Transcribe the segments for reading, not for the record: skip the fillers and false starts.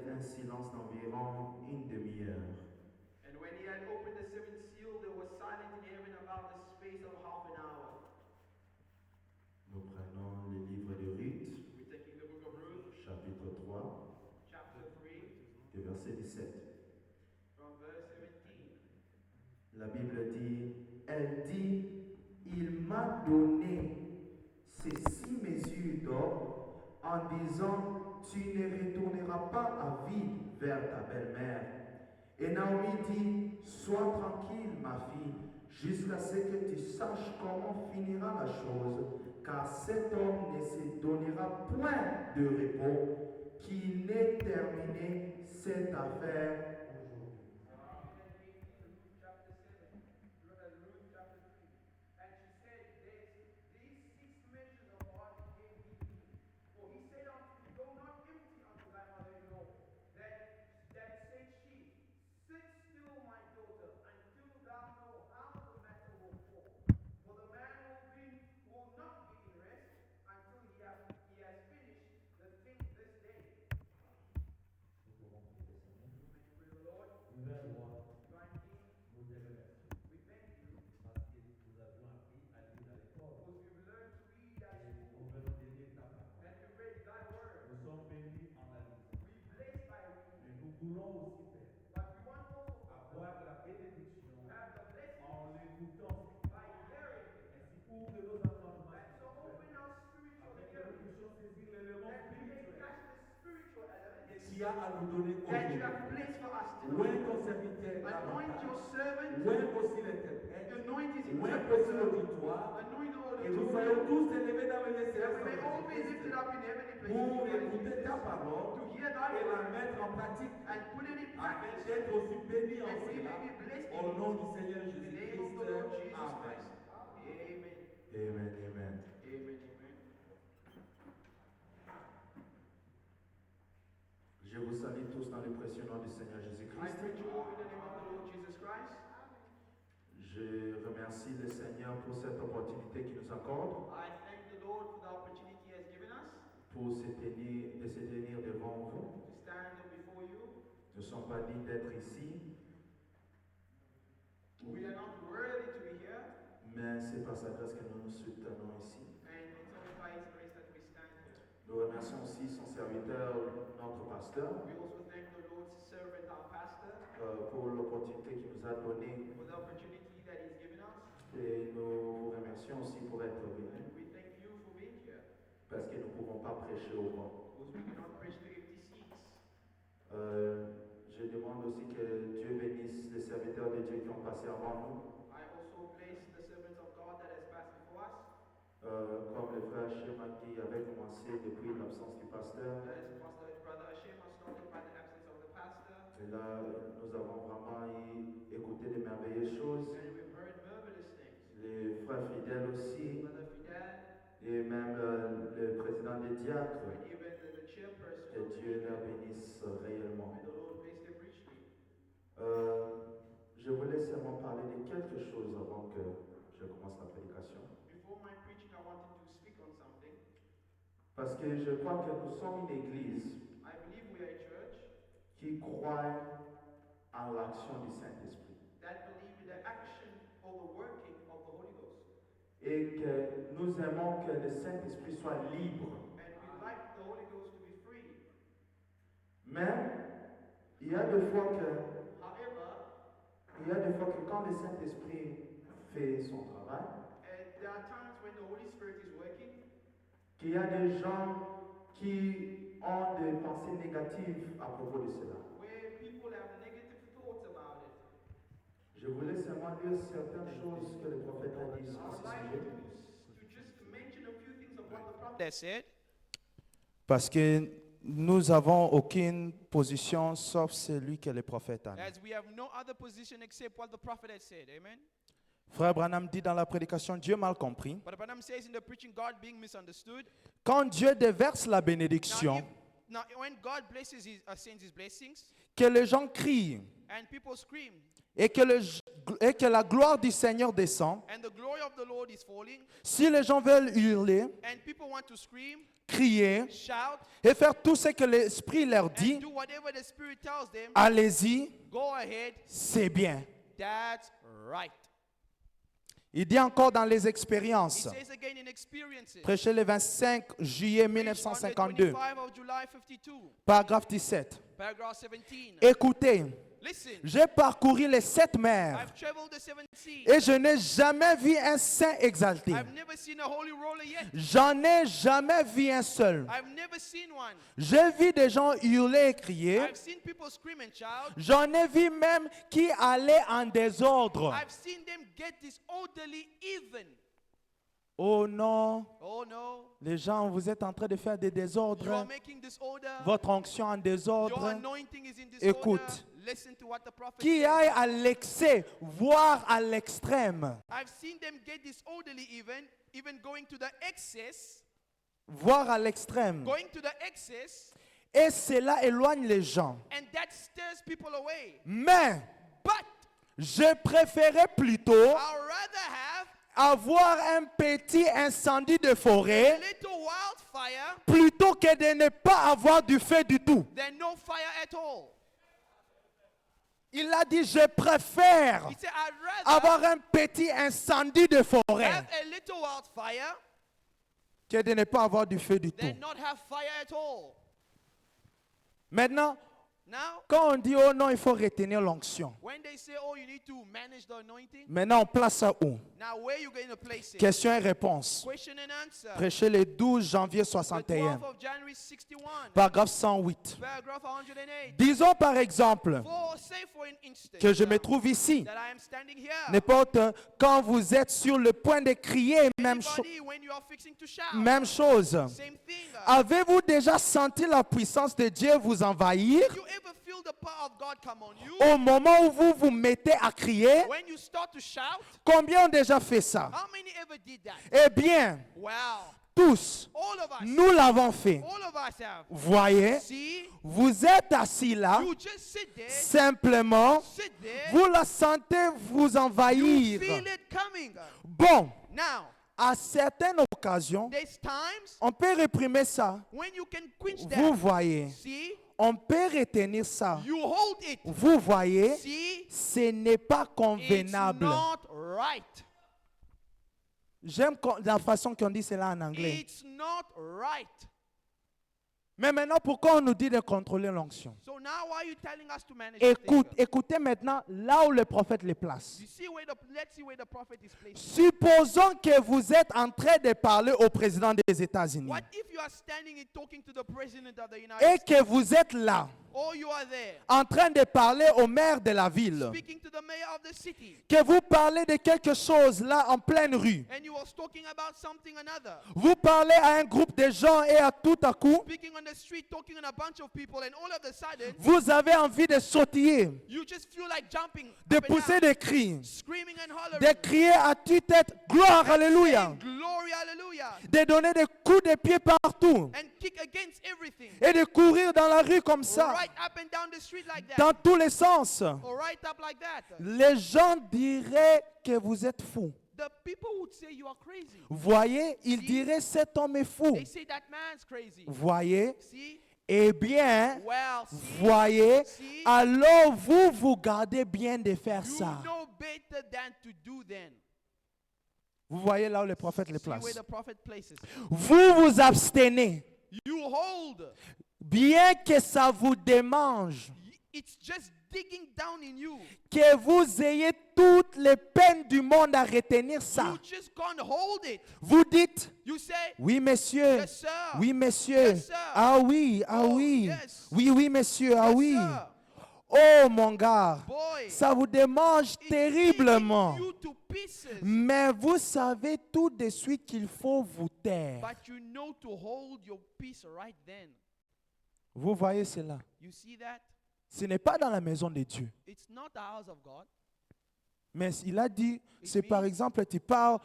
un silence d'environ une demi-heure. And when he had opened the seventh seal, there was silence in heaven about the space of half an hour. Nous prenons le livre de Ruth, We're taking the book of Ruth, chapitre 3, chapter 3, du verset 17. from verse 17. La Bible dit, elle dit, il m'a donné ces 6 mesures d'or en disant, tu ne retourneras pas à vide vers ta belle-mère. Et Naomi dit, sois tranquille ma fille, jusqu'à ce que tu saches comment finira la chose, car cet homme ne se donnera point de repos, qu'il n'ait terminé cette affaire aujourd'hui. Chapter 7, Ruth chapter 3. And she said, these 6 measures of what he gave me. For he said unto me, go not empty unto thy mother-in-law. That said she, sit still, my daughter, until thou know how the matter will fall. For the man will not be in rest until he has finished the thing this day. Praise the Lord. Nouvelle roi, Divine King, nous te remercions we thank you parce que nous avions appris à lire à l'école because we've learned to read at et nous school venons de lire ta parole. and to read thy word. Nous sommes bénis en la lecture. We bless by Et reading. nous voulons aussi faire But we want also to avoir la bénédiction have the blessing en l'écoutant. by hearing it. Ainsi ouvre nos entendements And so open our spiritual afin que nous hearing puissions saisir l'élément that we may spirituel catch the spiritual que element tu as à nous donner that you aujourd'hui. have placed for us Loin tonight. ton serviteur Anoint your davantage. servant, Loin aussi l'interprète. anoint his Loin aussi interpreter, l'auditoire. anoint the Et nous auditorium, soyons tous élevés dans les lieux that we may all be célestes lifted up in heavenly pour places écouter ta parole to hear thy et la word mettre en pratique and put it in afin practice, d'être aussi bénis en and we cela. may be blessed Au in nom it. du Seigneur In the name of the Lord Jésus-Christ. Jesus Amen. Christ. Amen. Amen, amen. Amen. Amen. Je vous salue tous dans le précieux nom du Seigneur I Jésus-Christ. greet you all in the name of the Lord Jesus Christ. Je remercie le Seigneur pour cette opportunité qu'il nous accorde I thank the Lord for the opportunity He has given us pour de se tenir devant vous. to stand before you. Nous ne sommes pas dignes d'être ici, We are not worthy to be here, mais c'est par sa grâce que nous nous soutenons ici. and it's only by His grace that we stand here. Nous remercions aussi son serviteur, notre pasteur, We also thank the Lord's servant, our pastor, pour l'opportunité qu'il nous a donnée. for the opportunity that He's given us. Et nous vous remercions aussi pour être venus, And we thank you for being here, parce que nous ne pouvons pas prêcher au vent. because we cannot preach to empty seats. Je demande aussi que Dieu bénisse les serviteurs de Dieu qui ont passé avant nous, I also bless the servants of God that has passed before us, comme le frère Shema qui avait commencé depuis l'absence du pasteur. as Pastor Brother Hashem has started by the absence of the pastor, Et là, nous avons vraiment écouté de merveilleuses choses. and we've heard marvelous things. Les frères fidèles aussi, Brother Fidel, et même le président des diacres. and even the chairperson Que of the Dieu leur church. bénisse réellement. May the Lord bless them richly. Je voulais seulement parler de quelque chose avant que je commence la prédication. Before my preaching, I wanted to speak on something. Parce que je crois que nous sommes une église I believe we are a church qui croit en l'action du Saint-Esprit. that believe in the action or the working of the Holy Ghost. Et que nous aimons que le Saint-Esprit soit libre. And we like the Holy Ghost to be free. Mais il y a des fois que quand le Saint-Esprit fait son travail, And there are times when the Holy Spirit is working, qu'il y a des gens qui ont des pensées négatives à propos de cela. where people have negative thoughts about it. Je voulais seulement dire certaines choses que le prophète a dit I à would ce like sujet. to just mention a few things of what the prophet has said. Parce que nous n'avons aucune position sauf celui que le prophète a mis. As we have no other position except what the prophet has said. Amen. Frère Branham dit dans la prédication, Dieu mal compris. But Branham says in the preaching, God being misunderstood. Quand Dieu déverse la bénédiction, Now when God blesses sends his blessings, que les gens crient, and people scream, et et que la gloire du Seigneur descend, and the glory of the Lord is falling, si les gens veulent hurler, and people want to scream, crier shout, et faire tout ce que l'Esprit leur and dit, do whatever the Spirit tells them, allez-y, go ahead, c'est bien. that's right. Il dit encore dans les He expériences, says again in experiences. prêché le 25 juillet Preached on the 1952, 25 of July 52, paragraphe 17. paragraph 17. Écoutez, Listen, j'ai parcouru les 7 mers I've traveled the 7 seas. et je n'ai jamais vu un saint exalté. I've never seen a holy roller yet. J'en ai jamais vu un seul. I've never seen one. J'ai vu des gens hurler et crier. I've seen people scream and shout. J'en ai vu même qui allaient en désordre. I've seen them get disorderly even. Oh non, Oh no, les gens, vous êtes en train de faire des you are désordres. making disorder. Votre onction en Your désordre. anointing is in disorder. Écoute. Listen to what the prophet Qui says. aille à l'excès, voire à l'extrême. I've seen them get disorderly even going to the excess, Voire à l'extrême. going to the excess, Et cela éloigne les gens. and that stirs people away. Mais But je préférais plutôt I'd rather have avoir un petit incendie de a forêt little wildfire plutôt que de ne pas avoir du feu du tout. than no fire at all. Il a dit, je préfère He said, I'd rather avoir un petit incendie de forêt have a little wildfire que de ne pas avoir du feu du tout. than not have fire at all. Maintenant, Now, quand on dit, oh non, il faut retenir l'onction. when they say, oh, you need to manage the anointing, Maintenant, on place ça où? now where you going to place it? Question et réponse. Question and answer. Prêché le 12 janvier The 61, 12th of January 61, paragraphe 108. paragraph 108. Disons par exemple Say for an instant que je me trouve ici. that I am standing here. N'importe quand vous êtes sur le point de crier, Anybody, when you are fixing to shout, même chose. same thing. Avez-vous déjà senti la puissance de Dieu vous envahir You ever feel the power of God come on you? au moment où vous vous mettez à crier? When you start to shout, Combien ont déjà fait ça? how many ever did that? Eh bien, Wow. tous, All of us. nous l'avons fait. All of us have. Voyez, See, vous êtes assis là, you just sit there, simplement, sit there, vous la sentez vous you envahir. feel it coming. Bon, Now, à certaines occasions, there's times on peut réprimer ça. when you can quench Vous that. voyez, See, on peut retenir ça. you hold it. Vous voyez, See, ce n'est pas it's convenable. not right. J'aime la façon qu'on dit cela en anglais. It's not right. Mais maintenant, pourquoi on nous dit de contrôler l'onction? So now why are you telling us to manage the thing? Écoutez maintenant là où le prophète les place. You see where let's see where the prophet is placed. Supposons que vous êtes en train de parler au président des États-Unis What if you are standing and talking to the president of the United et States? que vous êtes là Or you are there en train de parler au maire de la ville, speaking to the mayor of the city, que vous parlez de quelque chose là en pleine rue. and you was talking about something another. Vous parlez à un groupe de gens et à tout à coup, Speaking on the street, talking on a bunch of people, and all of a sudden, vous avez envie de sautiller, you just feel like jumping, de up and pousser down, des cris, screaming and de hollering, crier à tue-tête, gloire, alléluia, saying, glory, hallelujah, de donner des coups de pied partout and kick against everything, et de courir dans la rue comme ça, right up and down the street like that, dans tous les sens. or right up like that. Les gens diraient que vous êtes fou. The people would say you are crazy. Voyez, ils diraient cet homme est fou. They say that man's crazy. Voyez, See? eh bien, Well, see? voyez, See? alors vous gardez bien de faire You ça. know better than to do then. Vous voyez là où le prophète les See where place. the prophet places. Vous vous abstenez, You hold. bien que ça vous démange, It's just digging down in you. que vous ayez toutes les peines du monde à retenir ça. You just can't hold it. Vous dites, You say, oui monsieur, yes, sir. oui monsieur, Yes, sir. ah oui, ah Oh, oui, yes. oui, oui monsieur, ah Yes, oui. sir. Oh mon gars, Boy, ça vous démange it's terriblement. digging you to pieces. Mais vous savez tout de suite qu'il faut vous taire. But you know to hold your peace right then. Vous voyez cela? You see that? Ce n'est pas dans la maison de Dieu. It's not the house of God. Mais il a dit, It c'est par means- exemple, tu parles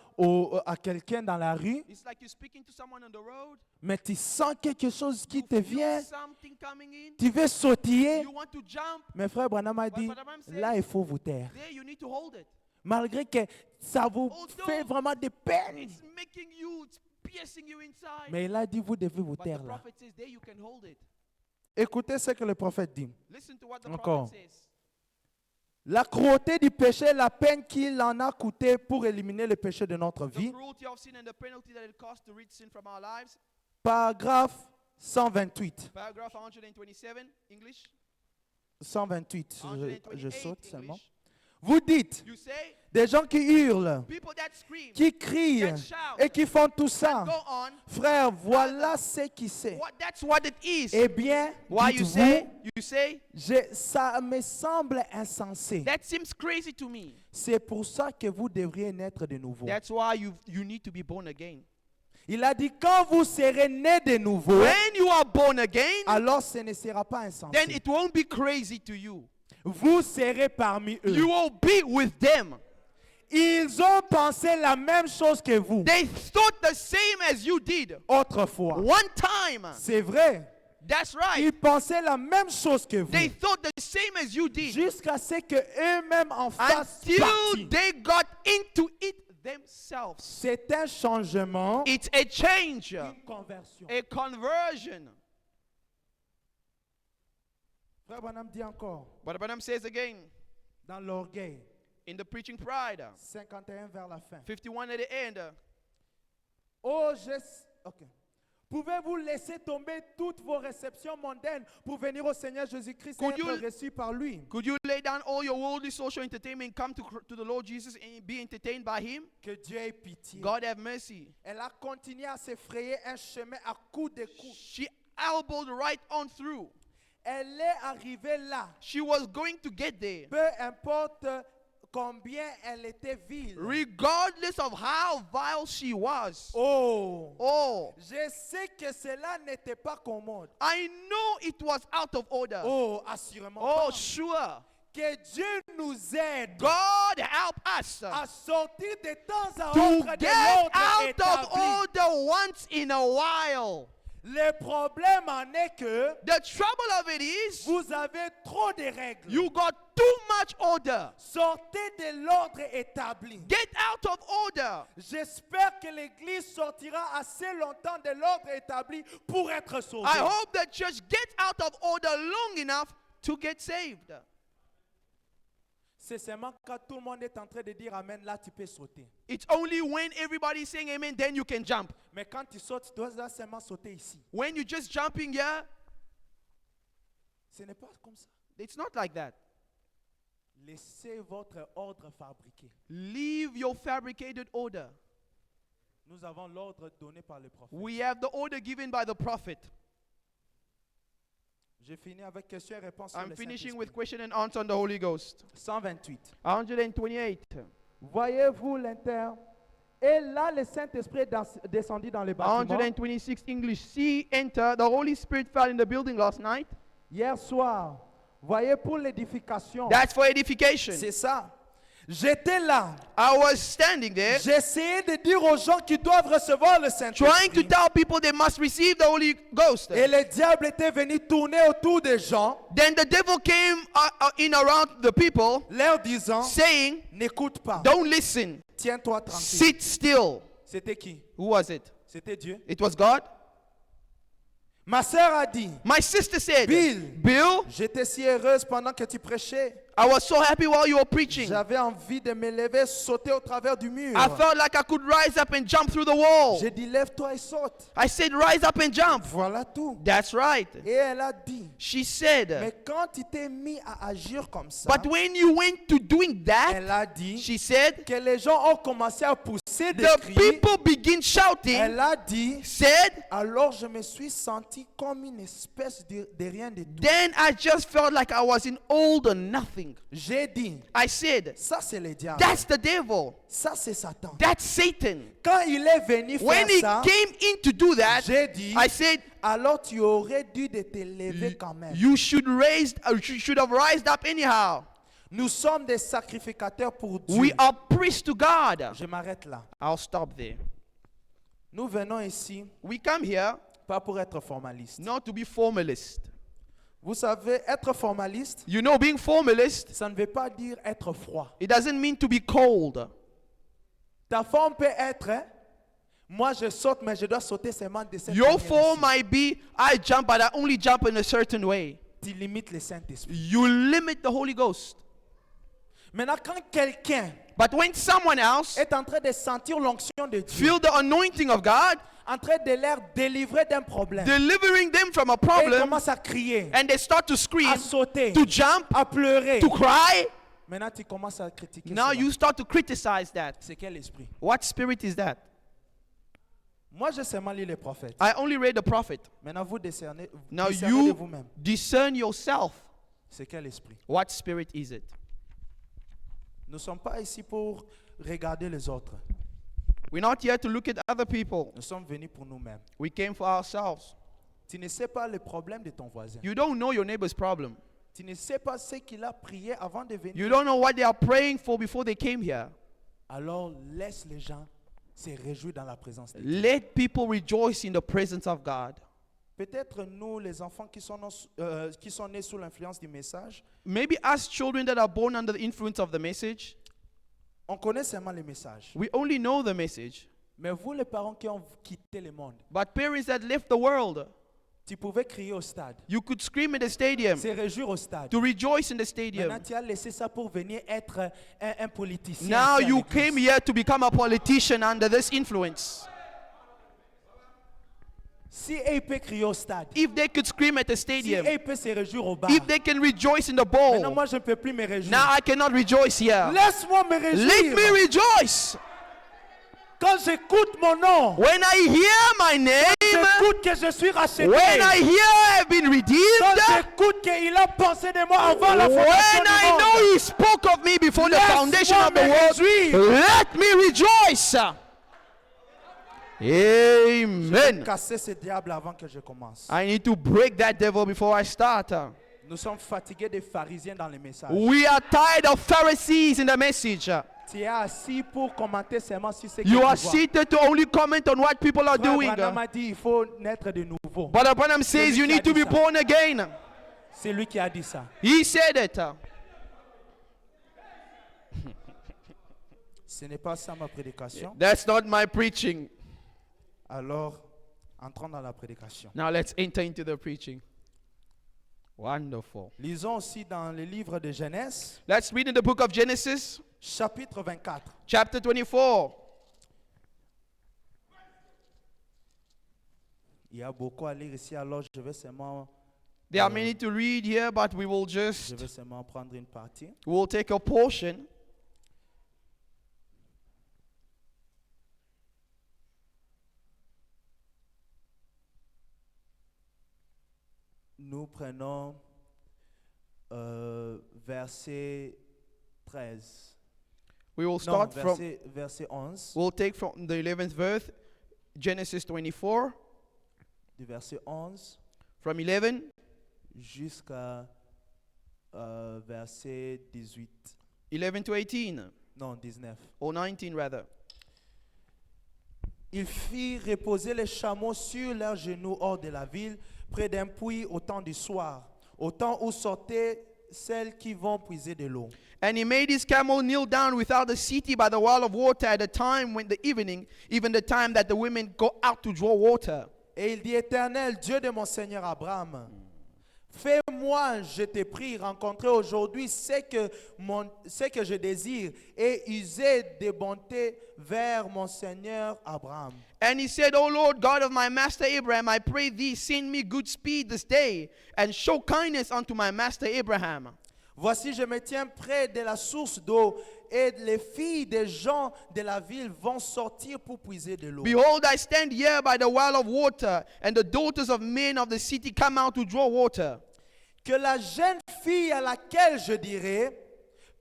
à quelqu'un dans la rue, It's like you're speaking to someone on the road. mais tu sens quelque chose qui You te feel vient, something coming in. tu veux sautiller. You want to jump. Mais frère Branham a dit, Brother Branham said- là, il faut vous taire. There you need to hold it. Malgré que ça vous Although fait vraiment de peine. It's making you, it's piercing you inside. Mais il a dit, vous devez vous But the taire là. prophet says, there you can hold it. Écoutez ce que le prophète dit. Listen to what the Encore. prophet says. La cruauté du péché, la peine qu'il en a coûté pour éliminer le péché de notre The vie. cruelty of sin and the penalty that it costs to rid sin from our lives. Paragraphe 128. Paragraph 127, English. 128, je 128, saute seulement. English. Vous dites, You say, des gens qui hurlent, people that scream, qui crient that shout, et qui font tout ça. go on. Frère, voilà ce qui c'est. That's what it is. Eh bien, Why you dites-vous, say, ça me semble insensé. that seems crazy to me. C'est pour ça que vous devriez naître de nouveau. That's why you need to be born again. Il a dit, quand vous serez nés de nouveau, When you are born again, alors ce ne sera pas then insensé. it won't be crazy to you. Vous serez parmi eux. You will be with them. Ils ont pensé la même chose que vous They thought the same as you did. autrefois. One time. C'est vrai. That's right. Ils pensaient la même chose que vous. They thought the same as you did. Jusqu'à ce qu'eux-mêmes en fassent Until partie. they got into it themselves. C'est un changement, It's a change. une conversion. A conversion. Frère Branham dit encore, But Branham says again, dans l'orgueil, in the preaching pride, 51 vers la fin. 51 at the end, Oh, ok. Pouvez-vous laisser tomber toutes vos réceptions mondaines pour venir au Seigneur Jésus-Christ et Could être you- reçu par lui? could you lay down all your worldly social entertainment, come to the Lord Jesus and be entertained by Him? Que Dieu ait pitié. God have mercy. Elle a continué à s'effrayer un chemin à coups de coups. She elbowed right on through. Elle est arrivée là. She was going to get there. Peu importe combien elle était vile. Regardless of how vile she was. Oh, Oh, je sais que cela n'était pas commode. I know it was out of order. Oh, assurément Oh, pas. sure. Que Dieu nous aide God help us à sortir de temps à to autre de get l'ordre out of établi. order once in a while. Le problème en est que The trouble of it is, vous avez trop de règles. you got too much order. Sortez de l'ordre établi. Get out of order. J'espère que l'Église sortira assez longtemps de l'ordre établi pour être sauvée. I hope the church gets out of order long enough to get saved. C'est seulement quand tout le monde est en train de dire Amen, là tu peux sauter. It's only when everybody's saying amen, then you can jump. Mais quand tu sautes, tu dois seulement sauter ici. When you're just jumping here, Ce n'est pas comme ça. it's not like that. Laissez votre ordre fabriqué. Leave your fabricated order. Nous avons l'ordre donné par le prophète. We have the order given by the prophet. J'ai fini avec question et réponse sur I'm le finishing Saint-Esprit. with question and answer on the Holy Ghost. 128. 128. Voyez-vous l'inter... Et là, le Saint-Esprit est descendu dans le bâtiment. 126 English. See, enter. The Holy Spirit fell in the building last night. Hier soir, voyez pour l'édification. That's for edification. C'est ça. J'étais là. I was standing there J'essayais de dire aux gens qui doivent recevoir le trying to Saint-Esprit. tell people they must receive the Holy Ghost. Et le diable était venu tourner autour des gens, Then the devil came in around the people leur disant, saying, n'écoute pas, don't listen. tiens-toi tranquille. Sit still. C'était qui? Who was it? C'était Dieu. It was God. Ma sœur a dit, My sister said, Bill, j'étais si heureuse pendant que tu prêchais. I was so happy while you were preaching. J'avais envie de me lever, sauter au travers du mur. I felt like I could rise up and jump through the wall. J'ai dit, lève-toi et saute. I said, rise up and jump. Voilà tout. That's right. Et elle a dit, She said, mais quand tu t'es mis à agir comme ça, but when you went to doing that, elle a dit she said, que les gens ont commencé à pousser des the cris. people begin shouting, Elle a dit, said, alors je me suis senti comme une espèce de rien de tout. then I just felt like I was in all or nothing. J'ai dit, I said, ça c'est le diable. that's the devil. Ça c'est Satan. That's Satan. Quand il est venu When faire he ça, came in to do that, j'ai dit, I said, alors tu aurais dû de te lever quand même. you should have raised up anyhow. Nous sommes des sacrificateurs pour Dieu. We are priests to God. Je m'arrête là. I'll stop there. Nous venons ici We come here pas pour être formalistes. not to be formalist. Vous savez, être formaliste, You know, being formalist, ça ne veut pas dire être froid. it doesn't mean to be cold. Ta forme peut être, hein, moi je saute, mais je dois sauter seulement de cette Your manière form ici. might be, I jump, but I only jump in a certain way. Tu limites le Saint-Esprit. You limit the Holy Ghost. Maintenant, quand quelqu'un But when someone else est en train de sentir l'onction de Dieu, feel the anointing of God, en train de les délivrer d'un problème, delivering them from a et ils problem, commencent à crier, and they start to scream, à sauter, to jump, à pleurer. to cry, Maintenant, tu commences à critiquer now cela. you start to criticize that. C'est quel esprit? What spirit is that? Moi, j'ai seulement lu les prophètes. I only read the prophet. Maintenant, vous discernez, Now discernez de you vous-même. discern yourself. C'est quel esprit? What spirit is it? Nous ne sommes pas ici pour regarder les autres. We're not here to look at other people. Nous sommes venus pour nous-mêmes. We came for ourselves. Tu ne sais pas le problème de ton voisin. You don't know your neighbor's problem. Tu ne sais pas ce qu'il a prié avant de venir. You don't know what they are praying for before they came here. Alors laisse les gens se réjouir dans la présence de Dieu. Let people rejoice in the presence of God. Peut-être nous, les enfants qui sont nés sous l'influence du message, Maybe as children that are born under the influence of the message, on connaît seulement le message. we only know the message. Mais vous, les parents qui ont quitté le monde, But parents that left the world, tu pouvais crier au stade, you could scream in the stadium se réjouir au stade. to rejoice in the Maintenant, stadium. tu as laissé ça pour venir être un politicien. Now ici à you l'église. came here to become a politician under this influence. Si eux peuvent crier au stade, If they could scream at the si stadium, eux peuvent se réjouir au bar, if they can rejoice in the maintenant bowl, moi je ne peux plus me réjouir. now I cannot rejoice here. Laisse-moi me réjouir. Let me rejoice. Quand j'écoute mon nom, When I hear my name, j'écoute que je suis racheté. when I hear I've been Quand redeemed, j'écoute qu'il a pensé de moi avant la when fondation du I monde. know He spoke of me before the Laisse-moi foundation of the me world, réjouir. let me rejoice. Amen. Casser ce diable avant que je commence. I need to break that devil before I start. Nous sommes fatigués des pharisiens dans les messages. We are tired of Pharisees in the message. Tu es assis pour commenter seulement sur ce que You tu are vois. seated to only comment on what people are Frère doing. Branham a dit il faut naître de nouveau. But Branham says you need to be born again. C'est lui qui a dit ça. He said it. Ce n'est pas ça ma prédication. That's not my preaching. Alors, entrons dans la prédication. Now let's enter into the preaching. Wonderful. Lisons aussi dans le livre de Genèse, Let's read in the book of Genesis, chapitre 24. chapter 24. Il y a beaucoup à lire ici, alors je vais seulement There are many to read here, but we will Je just vais seulement prendre une partie. we'll take a portion. Nous prenons verset 13. We will Non, start from verset 11. we'll take from the 11th verse, Genesis 24, Du verset 11 from 11 jusqu'à verset 18. 11 to 18, Non, 19. or 19 rather. Il fit reposer les chameaux sur leurs genoux hors de la ville, près d'un puits au temps du soir, au temps où sortaient celles qui vont puiser de l'eau. And he made his camel kneel down without the city by the well of water at the time when the evening, even the time that the women go out to draw water. Et il dit, Éternel, Dieu de mon Seigneur Abraham, fais-moi, je te prie, rencontrer aujourd'hui ce que je désire et user de bonté vers mon Seigneur Abraham. And he said, O Lord God of my master Abraham, I pray thee, send me good speed this day, and show kindness unto my master Abraham. Voici, je me tiens près de la source d'eau, et les filles des gens de la ville vont sortir pour puiser de l'eau. Behold, I stand here by the well of water, and the daughters of men of the city come out to draw water. Que la jeune fille à laquelle je dirai,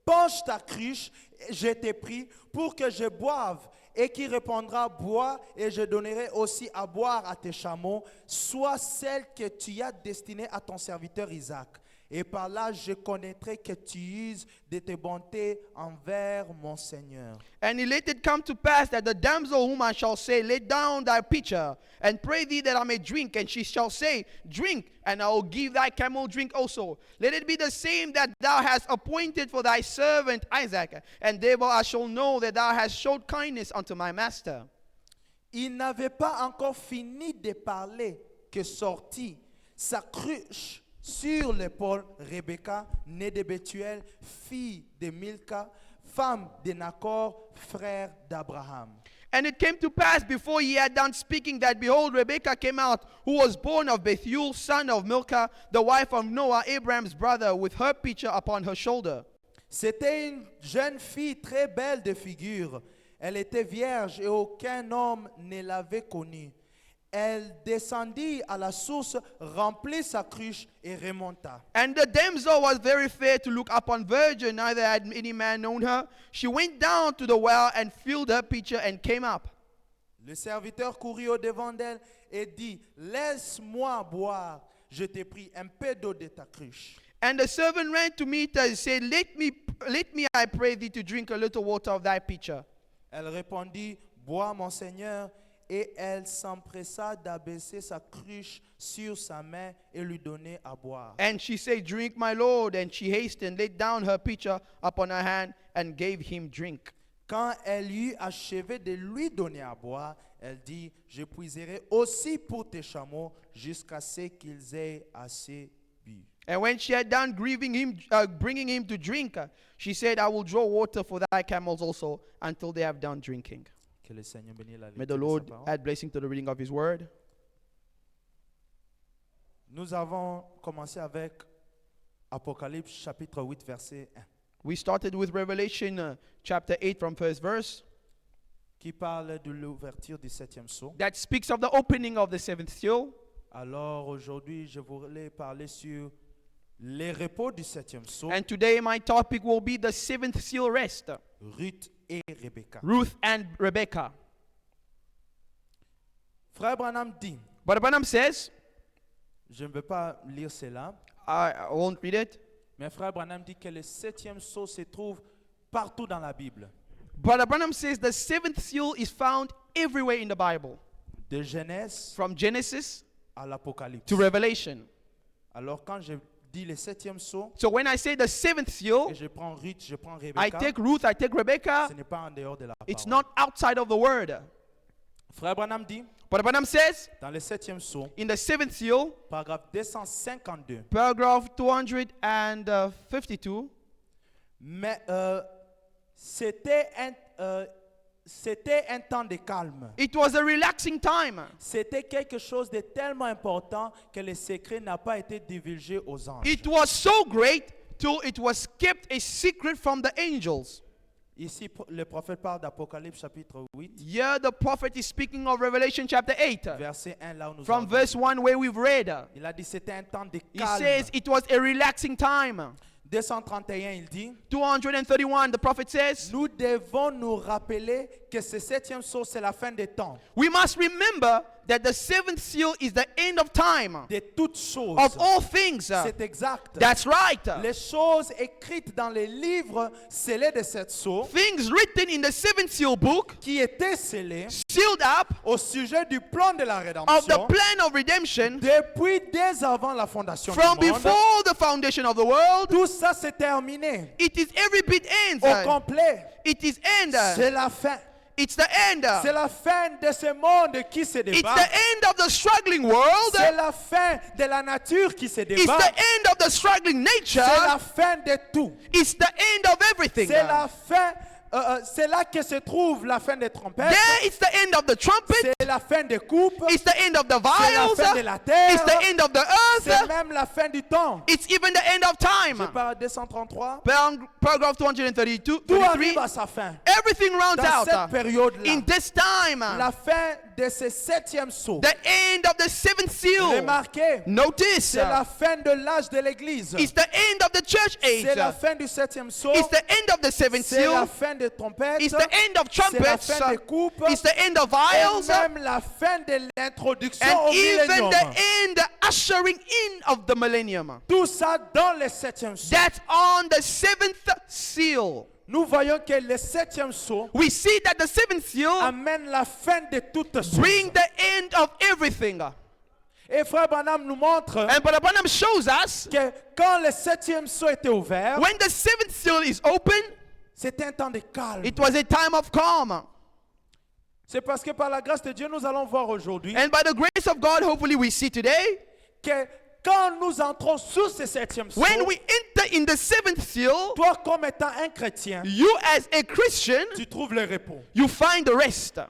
penche ta cruche, je t'ai pris, pour que je boive, et qui répondra, bois, et je donnerai aussi à boire à tes chameaux, soit celle que tu as destinée à ton serviteur Isaac. Et par là, je connaîtrai que tu uses de tes bontés envers mon Seigneur. And let it come to pass that the damsel whom I shall say, lay down thy pitcher, and pray thee that I may drink. And she shall say, drink, and I will give thy camel drink also. Let it be the same that thou hast appointed for thy servant Isaac. And thereby I shall know that thou hast showed kindness unto my master. Il n'avait pas encore fini de parler que sortit sa cruche sur l'épaule Rebecca, née de Bethuel, fille de Milca, femme de Nacor, frère d'Abraham. And it came to pass before he had done speaking that, behold, Rebekah came out, who was born of Bethuel, son of Milcah, the wife of Noah, Abraham's brother, with her pitcher upon her shoulder. C'était une jeune fille très belle de figure. Elle était vierge et aucun homme ne l'avait connue. Elle descendit à la source, remplit sa cruche et remonta. And the damsel was very fair to look upon, virgin, neither had any man known her. She went down to the well and filled her pitcher and came up. Le serviteur courut au-devant d'elle et dit, laisse-moi boire, je te prie, un peu d'eau de ta cruche. And the servant ran to meet her and said, let me, I pray thee, to drink a little water of thy pitcher. Elle répondit, bois mon Seigneur. Et elle s'empressa d'abaisser sa cruche sur sa main et lui donner à boire. And she said, drink, my Lord. And she hastened, laid down her pitcher upon her hand, and gave him drink. Quand elle eut achevé de lui donner à boire, elle dit, je puiserai aussi pour tes chameaux jusqu'à ce qu'ils aient assez bu. And when she had done bringing him to drink, she said, I will draw water for thy camels also until they have done drinking. Que le Seigneur bénisse la May lecture the de sa Lord parole. add blessing to the reading of his word. Nous avons commencé avec Apocalypse chapitre 8 verset 1 We started with Revelation chapter 8 from first verse qui parle de l'ouverture du septième sceau. that speaks of the opening of the seventh seal. Alors aujourd'hui, je voulais parler sur les repos du septième sceau, And today my topic will be the seventh seal rest. Ruth et Rebecca. Ruth and Rebekah. Frère Branham dit, But Branham says, je ne veux pas lire cela, I won't read it. mais Frère Branham dit que le septième sceau se trouve partout dans la Bible, But Branham says the seventh seal is found everywhere in the Bible, de Genèse from Genesis à l'Apocalypse. to Revelation. Alors quand je dis le septième sceau, So when I say the seventh seal, et je prends Ruth, je prends I Rebecca, take Ruth, I take Rebekah. ce n'est pas en dehors de la It's parole. not outside of the word. Frère Branham dit, But Branham says, dans le septième sceau, in the seventh seal, paragraphe 252, paragraph 252, mais c'était un temps de calme. it was a relaxing time. C'était quelque chose de tellement important que le secret n'a pas été divulgué aux anges. It was so great till it was kept a secret from the angels. Ici, le prophète parle d'Apocalypse chapitre 8, Here the prophet is speaking of Revelation chapter 8, verset 1, là où nous from avons verse lu. 1 where we've read. Il a dit c'était un temps de He calme. says it was a relaxing time. 231, il dit, 231, the prophet says, nous devons nous rappeler que ce septième sceau, c'est la fin des temps, we must remember that the seventh seal is the end of time, de toutes choses. of all things. C'est exact. That's right. Les choses écrites dans les livres scellés de cette sceau, Things written in the seventh seal book, qui étaient scellés sealed up, au sujet du plan de la of the rédemption, plan of redemption depuis dès avant la fondation from du monde. before the foundation of the world. Tout ça, c'est terminé. It is every bit end. Au complet. It is end. C'est la fin. It's the end. C'est la fin de ce monde qui se It's débat. the end of the struggling world. C'est la fin de la nature qui se It's débat. the end of the struggling nature. C'est la fin de tout. It's the end of everything. C'est la fin. C'est là que se trouve la fin des trompettes. There it's the end of the trumpet. C'est la fin des coupes. It's the end of the C'est la vials. fin de la terre. It's the end of the C'est earth. même la fin du temps. It's even the end of Je time. parle 233. Paragraph 232, Tout 33. arrive à sa fin. Everything rounds Dans cette out. période-là, In this time, la fin de ce septième sceau. the end of the seventh seal. Remarquez, Notice, c'est la fin de l'âge de l'Église. it's the end of the church age. C'est la fin du septième sceau. It's the end of the seventh C'est la seal. fin des trompettes. It's the end of C'est la trumpets. fin des coupes. It's the end of Et vials. même la fin de l'introduction And au even millénium. the end, the ushering in of the millennium. Tout ça dans le septième sceau. That's on the seventh seal. Nous voyons que le septième sceau We see that the seventh seal amène la fin de toutes choses. bring the end of everything. Et Frère Branham nous montre And Brother Branham shows us que quand le septième sceau était ouvert, when the seventh seal is open, c'était un temps de calme. it was a time of calm. C'est parce que par la grâce de Dieu, nous allons voir aujourd'hui And by the grace of God, hopefully we see today, que quand nous entrons sous ce septième sceau, when we enter in the seventh seal, toi comme étant un chrétien, you as a Christian, tu trouves le repos. you find the rest.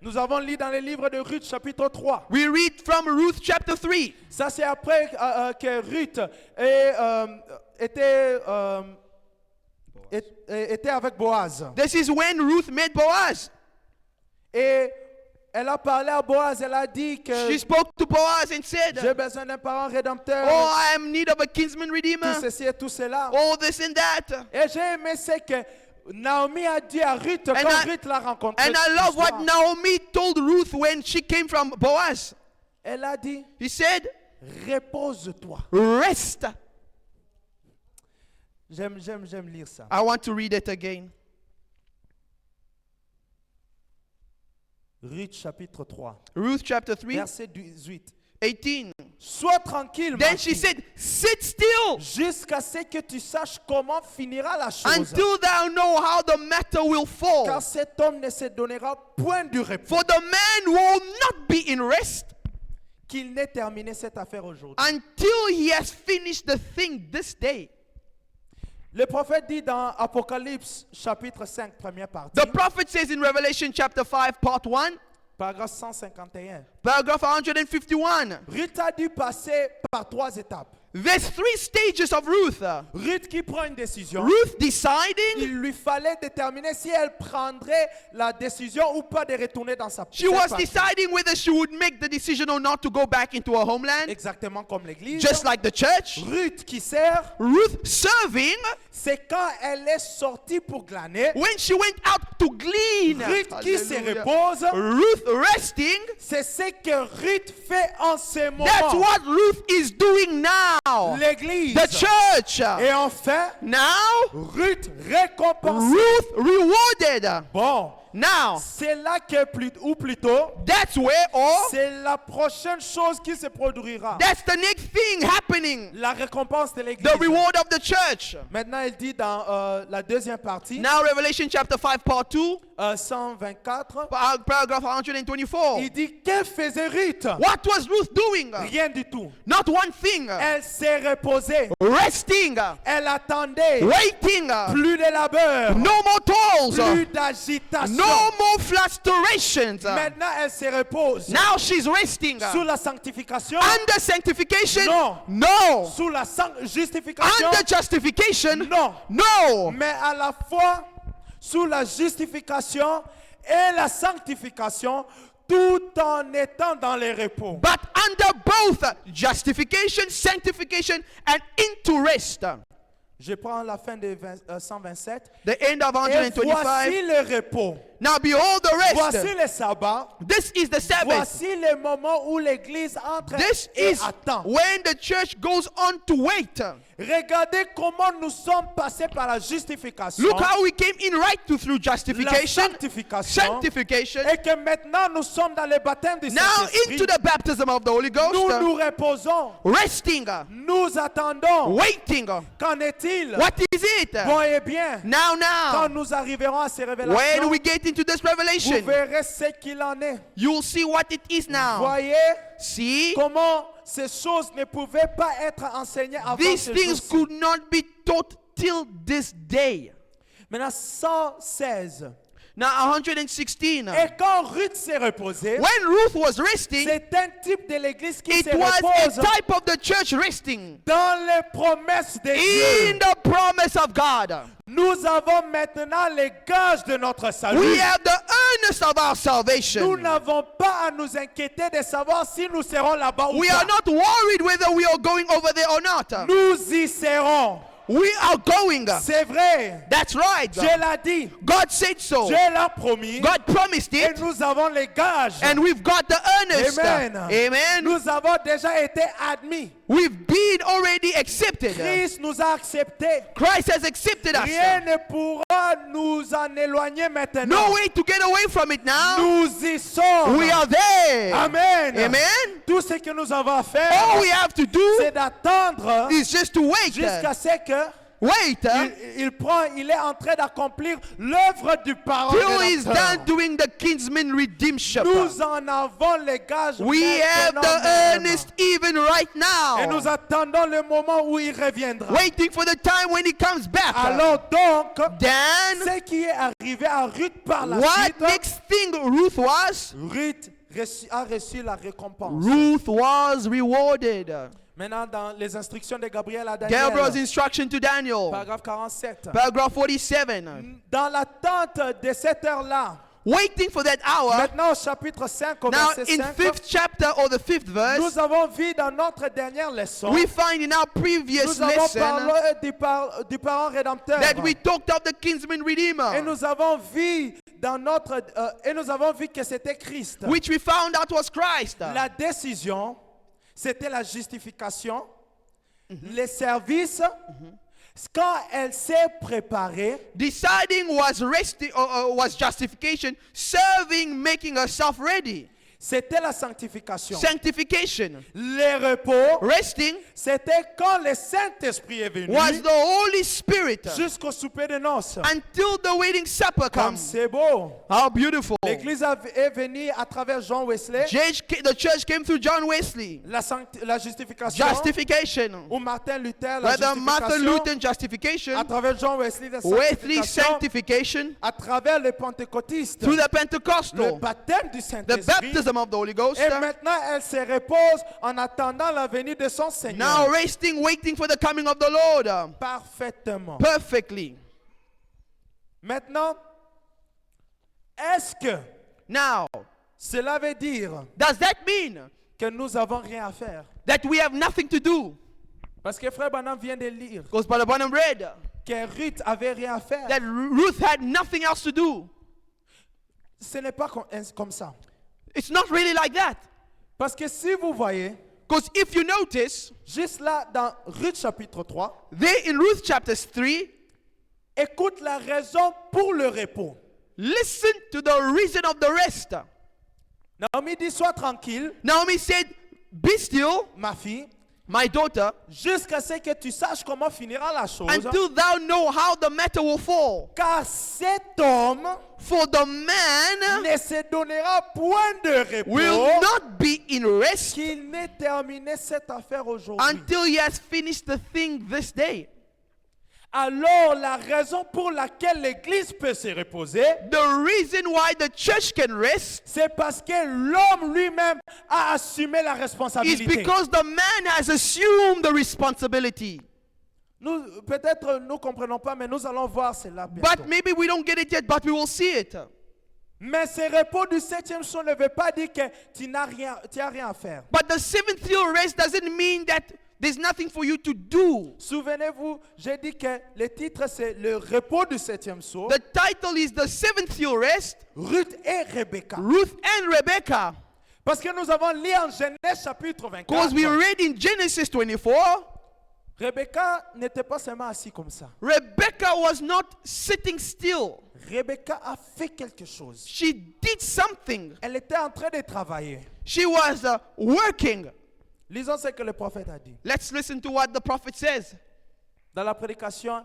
Nous avons lu dans le livre de Ruth chapitre 3. We read from Ruth chapter 3. Ça c'est après que Ruth était avec Boaz. This is when Ruth met Boaz. Et elle a parlé à Boaz, elle a dit que She spoke to Boaz and said, j'ai besoin d'un parent rédempteur, oh, I am in need of a kinsman tout redeemer. ceci et tout cela. All this and that. Et j'ai aimé ce que Naomi a dit à Ruth quand Ruth l'a rencontrée. And I love what Naomi told Ruth when she came from Boaz. Elle a dit, He said, repose-toi. rest. J'aime lire ça. I want to read it again. Ruth chapitre 3, Ruth chapter 3, verset 18. 18. Sois tranquille, ma Then she fille, said, sit still jusqu'à ce que tu saches comment finira la chose. until thou know how the matter will fall. Car cet homme ne se donnera point du repos For the man will not be in rest qu'il n'ait terminé cette affaire aujourd'hui. until he has finished the thing this day. Le prophète dit dans Apocalypse chapitre 5, première partie, The prophet says in Revelation chapter 5, part 1, paragraphe 151. paragraph 151. Ruth a dû passer par 3 étapes. There's 3 stages of Ruth. Ruth qui prend une décision. Ruth deciding. Il lui fallait déterminer si elle prendrait la décision ou pas de retourner dans sa She was patrie. deciding whether she would make the decision or not to go back into her homeland, Exactement comme l'église. just like the church. Ruth qui sert, Ruth serving c'est quand elle est sortie pour glaner. when she went out to glean. Ruth qui se Hallelujah. repose, Ruth resting. c'est ce que Ruth fait en ce moment. That's what Ruth is doing now. L'église. The church. Et enfin, Now, Ruth récompensée. Ruth rewarded. Bon, Now, c'est là que plutôt, that's where, or c'est la prochaine chose qui se produira. that's the next thing happening. La récompense de l'église. The reward of the church. Maintenant, elle dit dans la deuxième partie, Now, Revelation chapter 5, part 2, 124, paragraph 124. il dit, que faisait Ruth? What was Ruth doing? Rien du tout. Not one thing. Elle s'est reposée. Resting, Elle attendait. waiting, Plus de labeur. no more toils, Plus d'agitation. no more fluctuations. Maintenant, elle se repose. Now she's resting. Sous la sanctification. Under sanctification? No. No. Sous la justification. Under justification? Non. No. Mais à la fois, sous la justification et la sanctification, tout en étant dans le repos. But under both justification, sanctification, and into rest. Je prends la fin de 127. The end of Et 125. voici le repos. Now behold the rest. Voici le sabbat. This is the Sabbath. Voici le moment où l'église entre This et is attend. when the church goes on to wait. Regardez comment nous sommes passés par la justification, Look how we came in right through la justification, sanctification, sanctification, et que maintenant nous sommes dans le baptême du now Saint-Esprit. into the baptism of the Holy Nous Ghost, nous reposons, resting, nous attendons. waiting. Qu'en est-il? What is it? Bon et bien, Now, quand now, nous arriverons à ces when révélations, we get into this vous revelation, verrez ce qu'il en est. you'll see what it is now. Voyez See, comment ces choses ne pouvaient pas être enseignées avant these ce things jour-ci. could not be taught till this day. Maintenant, 116. Now, 116. Et quand Ruth s'est reposée, When Ruth was resting, c'est un type de l'église qui it se was repose a type of the church resting dans les promesses de in Dieu. the promise of God. Nous avons maintenant les gages de notre salut. We have the earnest of our Nous salvation. n'avons pas à nous inquiéter de savoir si nous serons là-bas ou We are pas. not worried whether we are going over there or not. Nous y serons. We are going. C'est vrai. That's right. Dieu l'a dit. God said so. Dieu l'a promis. God promised Et it. nous avons les gages. And we've got the earnest. Amen. Amen. Nous avons déjà été admis. We've been already accepted. Christ nous a acceptés. Christ has accepted us. Rien ne pourra nous en éloigner maintenant. No way to get away from it now. Nous y sommes. We are there. Amen. Amen. Tout ce que nous avons à faire, All we have to do c'est d'attendre is just to wait. jusqu'à ce que Wait il est en train d'accomplir l'œuvre du parent till he's rédempteur. done doing the kinsman redemption. Nous en avons les gages We have maintenant the même. earnest even right Et nous now. attendons le moment où il reviendra. Waiting for the time when he comes back. Alors donc, Then, ce qui est arrivé à Ruth par la what suite, next thing Ruth was? Ruth a reçu la récompense. Ruth was rewarded. Maintenant, dans les instructions de Gabriel à Daniel, Gabriel's instruction to Daniel. paragraphe 47. Paragraph 47. Dans l'attente de cette heure-là, Waiting for that hour. maintenant au chapitre 5, au Now, verset in 5, 5th chapter or the 5th verse, nous avons vu dans notre dernière leçon, we find in our previous nous avons lesson parlé du parent rédempteur. that we talked of the kinsman Et redeemer, nous avons vu dans notre et nous avons vu que c'était Christ. which we found out was Christ. La décision, c'était la justification. Les services, quand elle s'est préparée, Deciding was was justification. Serving, making herself ready. c'était la sanctification. Sanctification. Les repos, Resting c'était quand le Saint-Esprit est venu was the Holy Spirit jusqu'au souper de noces. until the wedding supper Comme comes. c'est beau. How beautiful. L'Église est venue à travers Jean Wesley. The church came through John Wesley. La justification. Justification. Ou Martin Luther, la Whether Martin justification. Luther justification, À travers Jean Wesley, la Wesley sanctification. sanctification, À travers les pentecôtistes. through the Le Pentecostal, baptême du the Saint-Esprit. baptism of the Holy Ghost. Et maintenant, elle se repose en attendant la venue de son Now Seigneur. resting, waiting for the coming of the Lord Parfaitement. perfectly. Maintenant, est-ce que Now, cela veut dire does that mean que nous avons rien à faire? that we have nothing to do? Parce que Frère Branham vient de lire Because Brother Branham read que Ruth avait rien à faire. that Ruth had nothing else to do. Ce n'est pas comme ça. It's not really like that. Parce que si vous voyez, Because if you notice, juste là dans Ruth chapitre 3, there in Ruth chapter 3, écoute la raison pour le repos. listen to the reason of the rest. Naomi dit, sois tranquille, Naomi said, be still, ma fille, my daughter, jusqu'à ce que tu saches comment finira la chose. until thou know how the matter will fall. Car cet homme For the man ne se donnera point de repos will not be in rest qu'il n'ait terminé cette affaire aujourd'hui. until he has finished the thing this day. Alors la raison pour laquelle l'Église peut se reposer, The reason why the church can rest c'est parce que l'homme lui-même a assumé la is responsabilité. because the man has assumed the responsibility. Nous, peut-être nous ne comprenons pas, mais nous allons voir cela bientôt. But maybe we don't get it yet, but we will see it. Mais ce repos du 7e jour ne veut pas dire que tu n'as rien à faire. But the seventh year rest doesn't mean that there's nothing for you to do. Souvenez-vous, j'ai dit que le titre c'est le repos du 7e jour. The title is the seventh year rest, Ruth et Rebecca. Ruth and Rebecca. Parce que nous avons lu en Genèse chapitre 24. Because we read in Genesis 24, Rebecca n'était pas seulement assise comme ça. Rebecca was not sitting still. Rebecca a fait quelque chose. She did something. Elle était en train de travailler. She was working. Lisons ce que le prophète a dit. Let's listen to what the prophet says. Dans la prédication,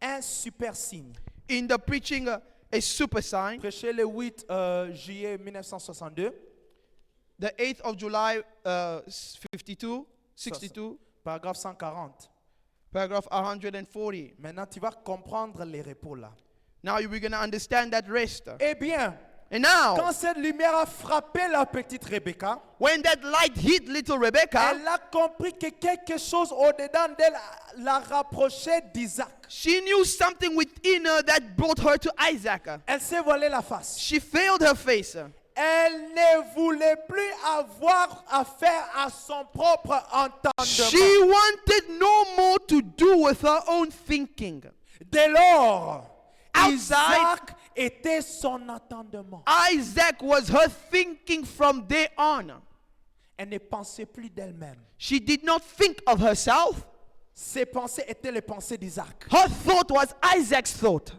un super signe. In the preaching, a super sign, Prêché le 8 juillet 1962. the 8th of July, 62, Paragraphe 140. paragraph 140. Maintenant, tu vas comprendre les repos là. Now we're going to understand that rest. Eh bien, And now, quand cette lumière a frappé la petite Rebecca, when that light hit little Rebecca, elle a compris que quelque chose au-dedans d'elle la rapprochait d'Isaac. she knew something within her that brought her to Isaac. Elle s'est voilée la face. She veiled her face. Elle ne voulait plus avoir affaire à son propre She entendement. wanted no more to do with her own thinking. Dès lors, Outside- Isaac était son entendement. Isaac was her thinking from day on. Elle ne pensait plus d'elle-même. She did not think of herself. Ses pensées étaient les pensées d'Isaac. Her thought was Isaac's thought.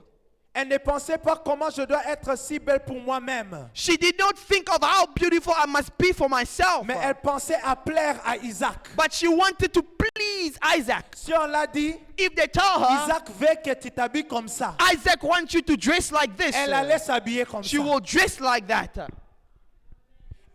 Elle ne pensait pas comment je dois être si belle pour moi-même. She did not think of how beautiful I must be for myself. Mais elle pensait à plaire à Isaac. But she wanted to please Isaac. Si on l'a dit, If they tell her, Isaac veut que tu t'habilles comme ça. Isaac wants you to dress like this, Elle allait s'habiller comme she ça. will dress like that.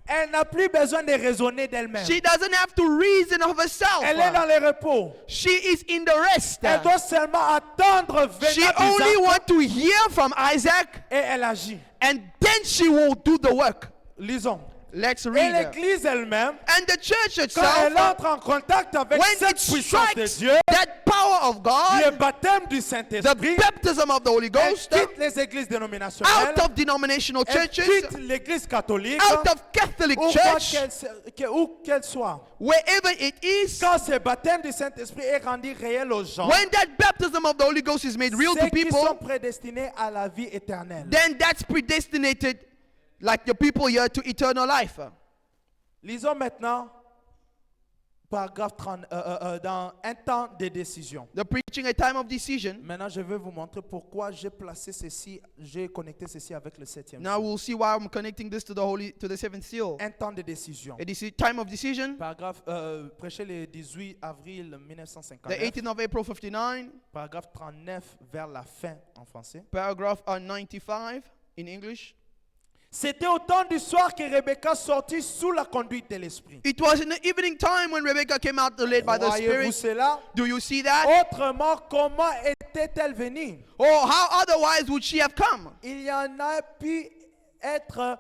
Elle n'a plus besoin de raisonner d'elle-même. She doesn't have to reason of herself. Elle est dans le repos. She is in the rest. Elle doit seulement attendre She venir only d'Isaac wants to hear from Isaac, et elle agit. and then she will do the work. Lisons. Let's Et read. l'église elle-même, And the church quand elle itself, entre en contact avec when cette it puissance de strikes Dieu, that power of le God, baptême du the Saint-Esprit, baptism of the Holy elle Ghost, quitte les églises dénominationnelles, out of denominational elle churches, quitte l'église catholique, out of Catholic où church, qu'elle soit. wherever it is, Quand ce baptême du Saint-Esprit est rendu réel aux gens, when that baptism of the Holy Ghost is made real to ceux qui sont people, prédestinés à la vie éternelle. then that's predestinated like the people here to eternal life. Lisons maintenant paragraphe 30, dans un temps de décision. The preaching a time of decision. Maintenant, je vais vous montrer pourquoi j'ai placé ceci, j'ai connecté ceci avec le septième. Now we'll see why I'm connecting this to the seventh seal. Un temps de décision. A time of decision, Paragraphe prêché le 18 avril the 1959. 18th of April 59, Paragraphe 39 vers la fin en français. paragraph 95 in English. C'était au temps du soir que Rebecca sortit sous la conduite de l'esprit. It was in the evening time when Rebecca came out led by the Voyez-vous Spirit. cela? Do you see that? Autrement, comment était-elle venue? Or how otherwise would she have come? Il y en a pu être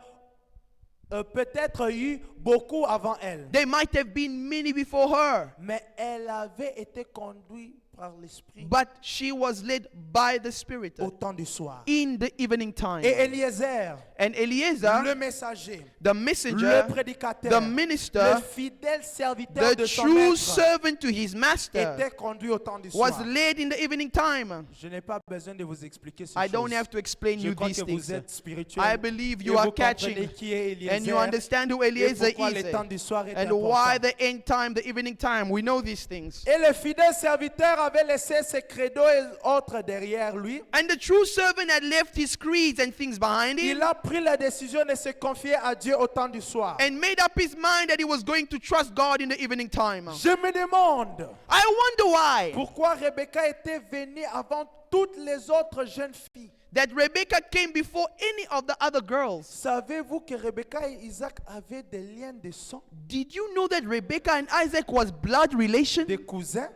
peut-être eu beaucoup avant elle. There might have been many before her, Mais elle avait été conduite par l'esprit but she was led by the Spirit au temps du soir. in the evening time. Et Eliezer, And Eliezer, le messager, the le messenger, prédicateur, the minister, le fidèle serviteur the de son true maître, servant to his master, était conduit au temps du was soir. led in the evening time. Je n'ai pas besoin de vous expliquer ces I don't choses. have to explain Je you crois these que vous things. êtes spirituel. I believe Et you vous are comprenez catching qui est Eliezer and you understand who et Eliezer pourquoi le is temps du soir est and important. why the end time, the evening time. We know these things. Et le fidèle serviteur avait laissé ses credos et autres derrière lui. And the true servant had left his creeds and things behind him Il a pris la décision de se confier à Dieu au temps du soir. and made up his mind that he was going to trust God in the evening time. Je me demande I wonder why pourquoi Rebecca était venue avant toutes les autres jeunes filles. that Rebecca came before any of the other girls. Savez-vous que Rebecca et Isaac avaient des liens de sang, Did you know that Rebecca and Isaac was blood relation, des cousins,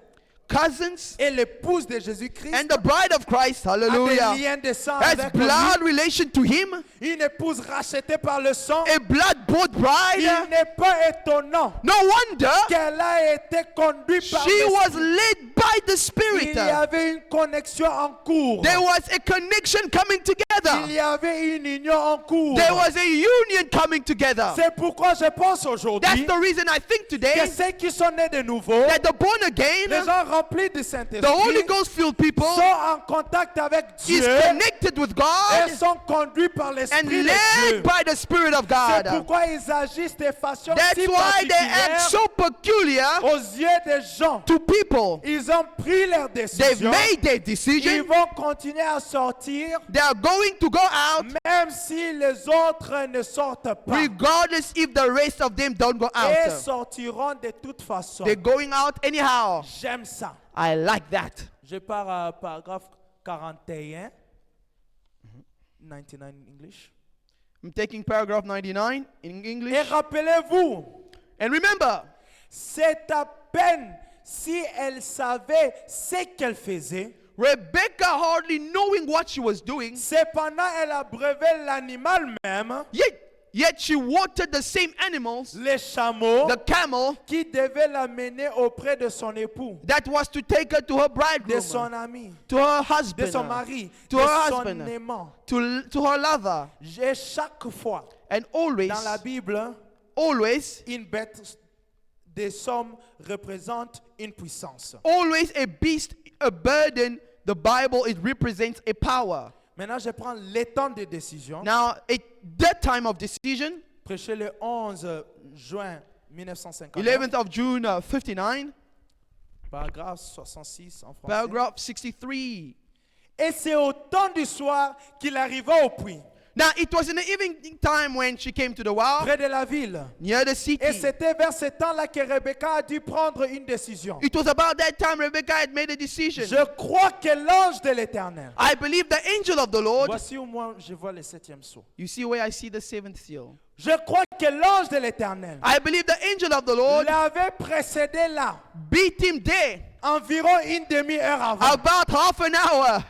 cousins, et l'épouse de Jésus-Christ and the bride of Christ, a des hallelujah, liens de sang has avec lui? blood relation to him, Une épouse rachetée par le sang. a blood-bought bride? Il n'est pas étonnant No wonder qu'elle a été conduite par she was l'Esprit. led by the Il Spirit. y avait une connexion en cours. There was a connection coming Il together. y avait une union en cours. There was a union coming together. C'est pourquoi je pense That's aujourd'hui the reason I think que today ceux qui sont nés de nouveau, that the born les again, gens remplis du the Saint-Esprit, Holy Ghost filled people sont en contact avec is Dieu connected with et God sont conduits par and l'Esprit de Dieu. led by the Spirit of C'est God. pourquoi ils agissent de façon That's si why they act particulière so peculiar aux yeux des gens. to people. Ils ont pris leur They've décision. made their Ils decision. vont continuer à sortir They are going to go out même si les autres ne sortent pas. regardless if the rest of them don't go Et out. sortiront de toute façon. They're going out anyhow. J'aime ça. I like that. Je pars à paragraphe 41. 99 in English. I'm taking paragraph 99 in Et English. rappelez-vous, And remember, c'est à peine si elle savait ce qu'elle faisait Rebecca, hardly knowing what she was doing, Cependant, elle a brevet l'animal même, yet she watered the same animals, les chameaux, the camel, qui devait l'amener auprès de son épout, that was to take her to her de bridegroom, son ami, to her de husband, son mari, to de her son husband, aimant. to her lover. Et chaque fois, And always, dans la Bible, always, une bête des sommes représente une puissance. always a beast, a burden, the Bible, it represents a power. Maintenant, je prends les temps de décision. Now, at that time of decision, Prêché le 11 juin 1959, 11th of June 59, paragraphe 66 en français. paragraph 63. Et c'est au temps du soir qu'il arriva au puits, Now, it was in the evening time when she came to the well, près de la ville. near the Et city. c'était vers ce temps-là que Rebecca a dû prendre une décision. It was about that time Rebecca had made a decision. Je crois que l'ange de l'Éternel. I believe the angel of the Lord. Voici où moi je vois le 7e sceau. You see where I see the seventh seal. Je crois que l'ange de l'Éternel I believe the angel of the Lord l'avait précédé là, beat him there environ une demi-heure avant. about half an hour.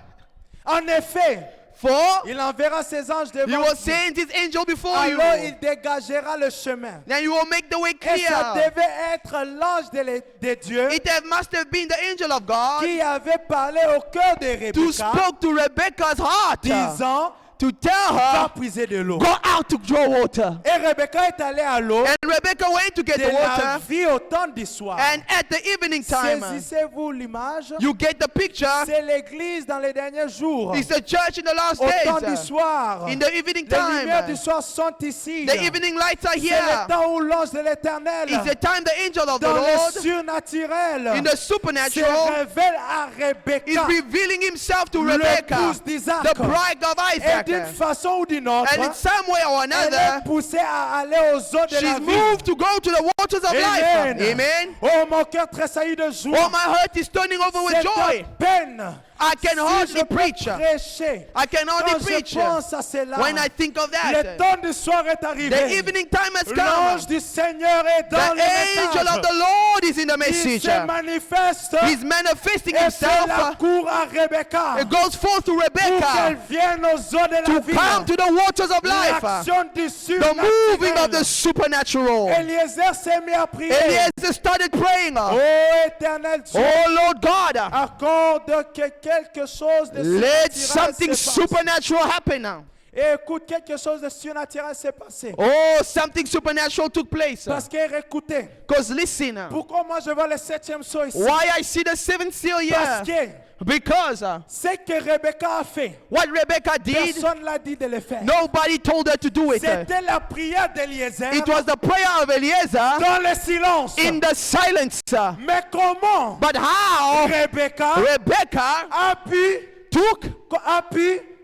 En effet, For il enverra ses anges he devant will lui. send his angel before Alors you. il dégagera le chemin. Then you will make the way Et ça clear. devait être l'ange de Dieu Must have been the angel of God qui avait parlé au cœur de who Rebecca, spoke to Rebecca's heart disant, to tell va her, puiser de l'eau. go out to draw water. Et Rebecca est allée à l'eau And Rebecca went to get de the la water. vie au temps du soir. And at the evening time, Saisissez-vous l'image? you get the picture. C'est l'église dans les derniers jours. It's the church in the last Au temps du days. soir. In the evening Les lumières du time, soir sont ici. the evening lights are C'est le here. temps où l'ange de l'Éternel, It's the time the angel of the dans le Lord, surnaturel, in the se supernatural, révèle à is Rebecca, revealing himself to Rebecca, l'épouse d'Isaac. the bride of Et d'une Isaac. façon ou d'une autre, And in some way or elle est another, poussée à aller aux eaux de la she's vie. moved to go to the waters of life. Amen. Amen. Oh, mon cœur tressaillit de joie. Oh, my heart is turning over with C'est joy. à peine I can si je hardly peux preach. prêcher. I can Quand hardly je preach pense à cela, when I think of le that. temps du soir est The arrivé. evening time has come. L'ange du Seigneur est The dans le angel of message. the Lord is in the Il message. se manifeste He's manifesting et fait la himself. cour à Rebecca It goes forth to pour qu'elle Rebecca vienne aux eaux de la to vie. come to the waters of life. L'action du The moving of the surnaturel. supernatural. Eliezer s'est mis à prier. Eliezer started praying. Oh éternel Dieu, Oh Lord God, accorde que quelque chose de let surnaturel something se passe. supernatural happen now. Et écoute, quelque chose de surnaturel s'est passé. Oh, something supernatural took place. Parce qu'écoutez, Because listen, pourquoi moi je vois le 7e sceau ici? why I see the seventh seal Parce here? que Because ce que Rebecca a fait, what Rebecca did, personne l'a dit de le faire. nobody told her to do it. C'était la prière d'Eliezer It was the prayer of Eliezer dans le silence. in the silence. Mais comment But how Rebecca Rebecca a pu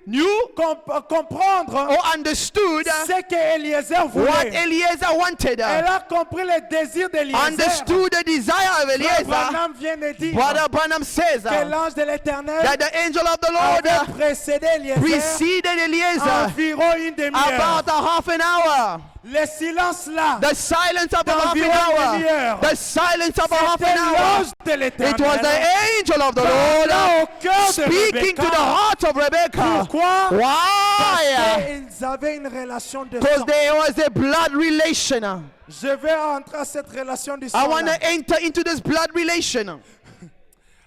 knew comprendre or understood ce que Eliezer what voulait. Eliezer wanted, Elle a compris le désir d'Eliezer. understood the desire of Frère Eliezer. Branham vient de dire Brother Branham says que l'ange de l'Éternel that the angel of the Lord avait précédé Eliezer preceded Eliezer environ une demi-heure. about a half an hour. Le silence là, The silence of a half an d'environ une hour. demi-heure. The silence of a half C'était an hour. l'ange de It was l'Éternel the angel of the parlant Lord au cœur de speaking to the Rebecca. heart of Rebecca. Pourquoi? Why? Ils avaient une relation de Because sang. there was a blood relation. Je vais entrer à cette relation du I sang. want là. to enter into this blood relation.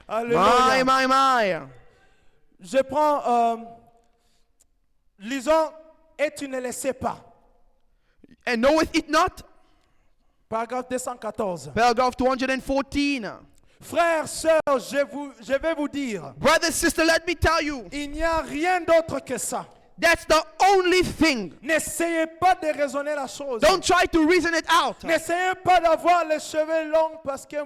Alléluia. My. Je prends, lisons, et tu ne le sais pas. And knoweth it not? Paragraphe 214. Paragraph 214. Frères, sœurs, je vais vous dire, Brother, sister, let me tell you. il n'y a rien d'autre que ça. That's the only thing. N'essayez pas de raisonner la chose. Don't try to reason it out. N'essayez pas d'avoir les cheveux longs parce que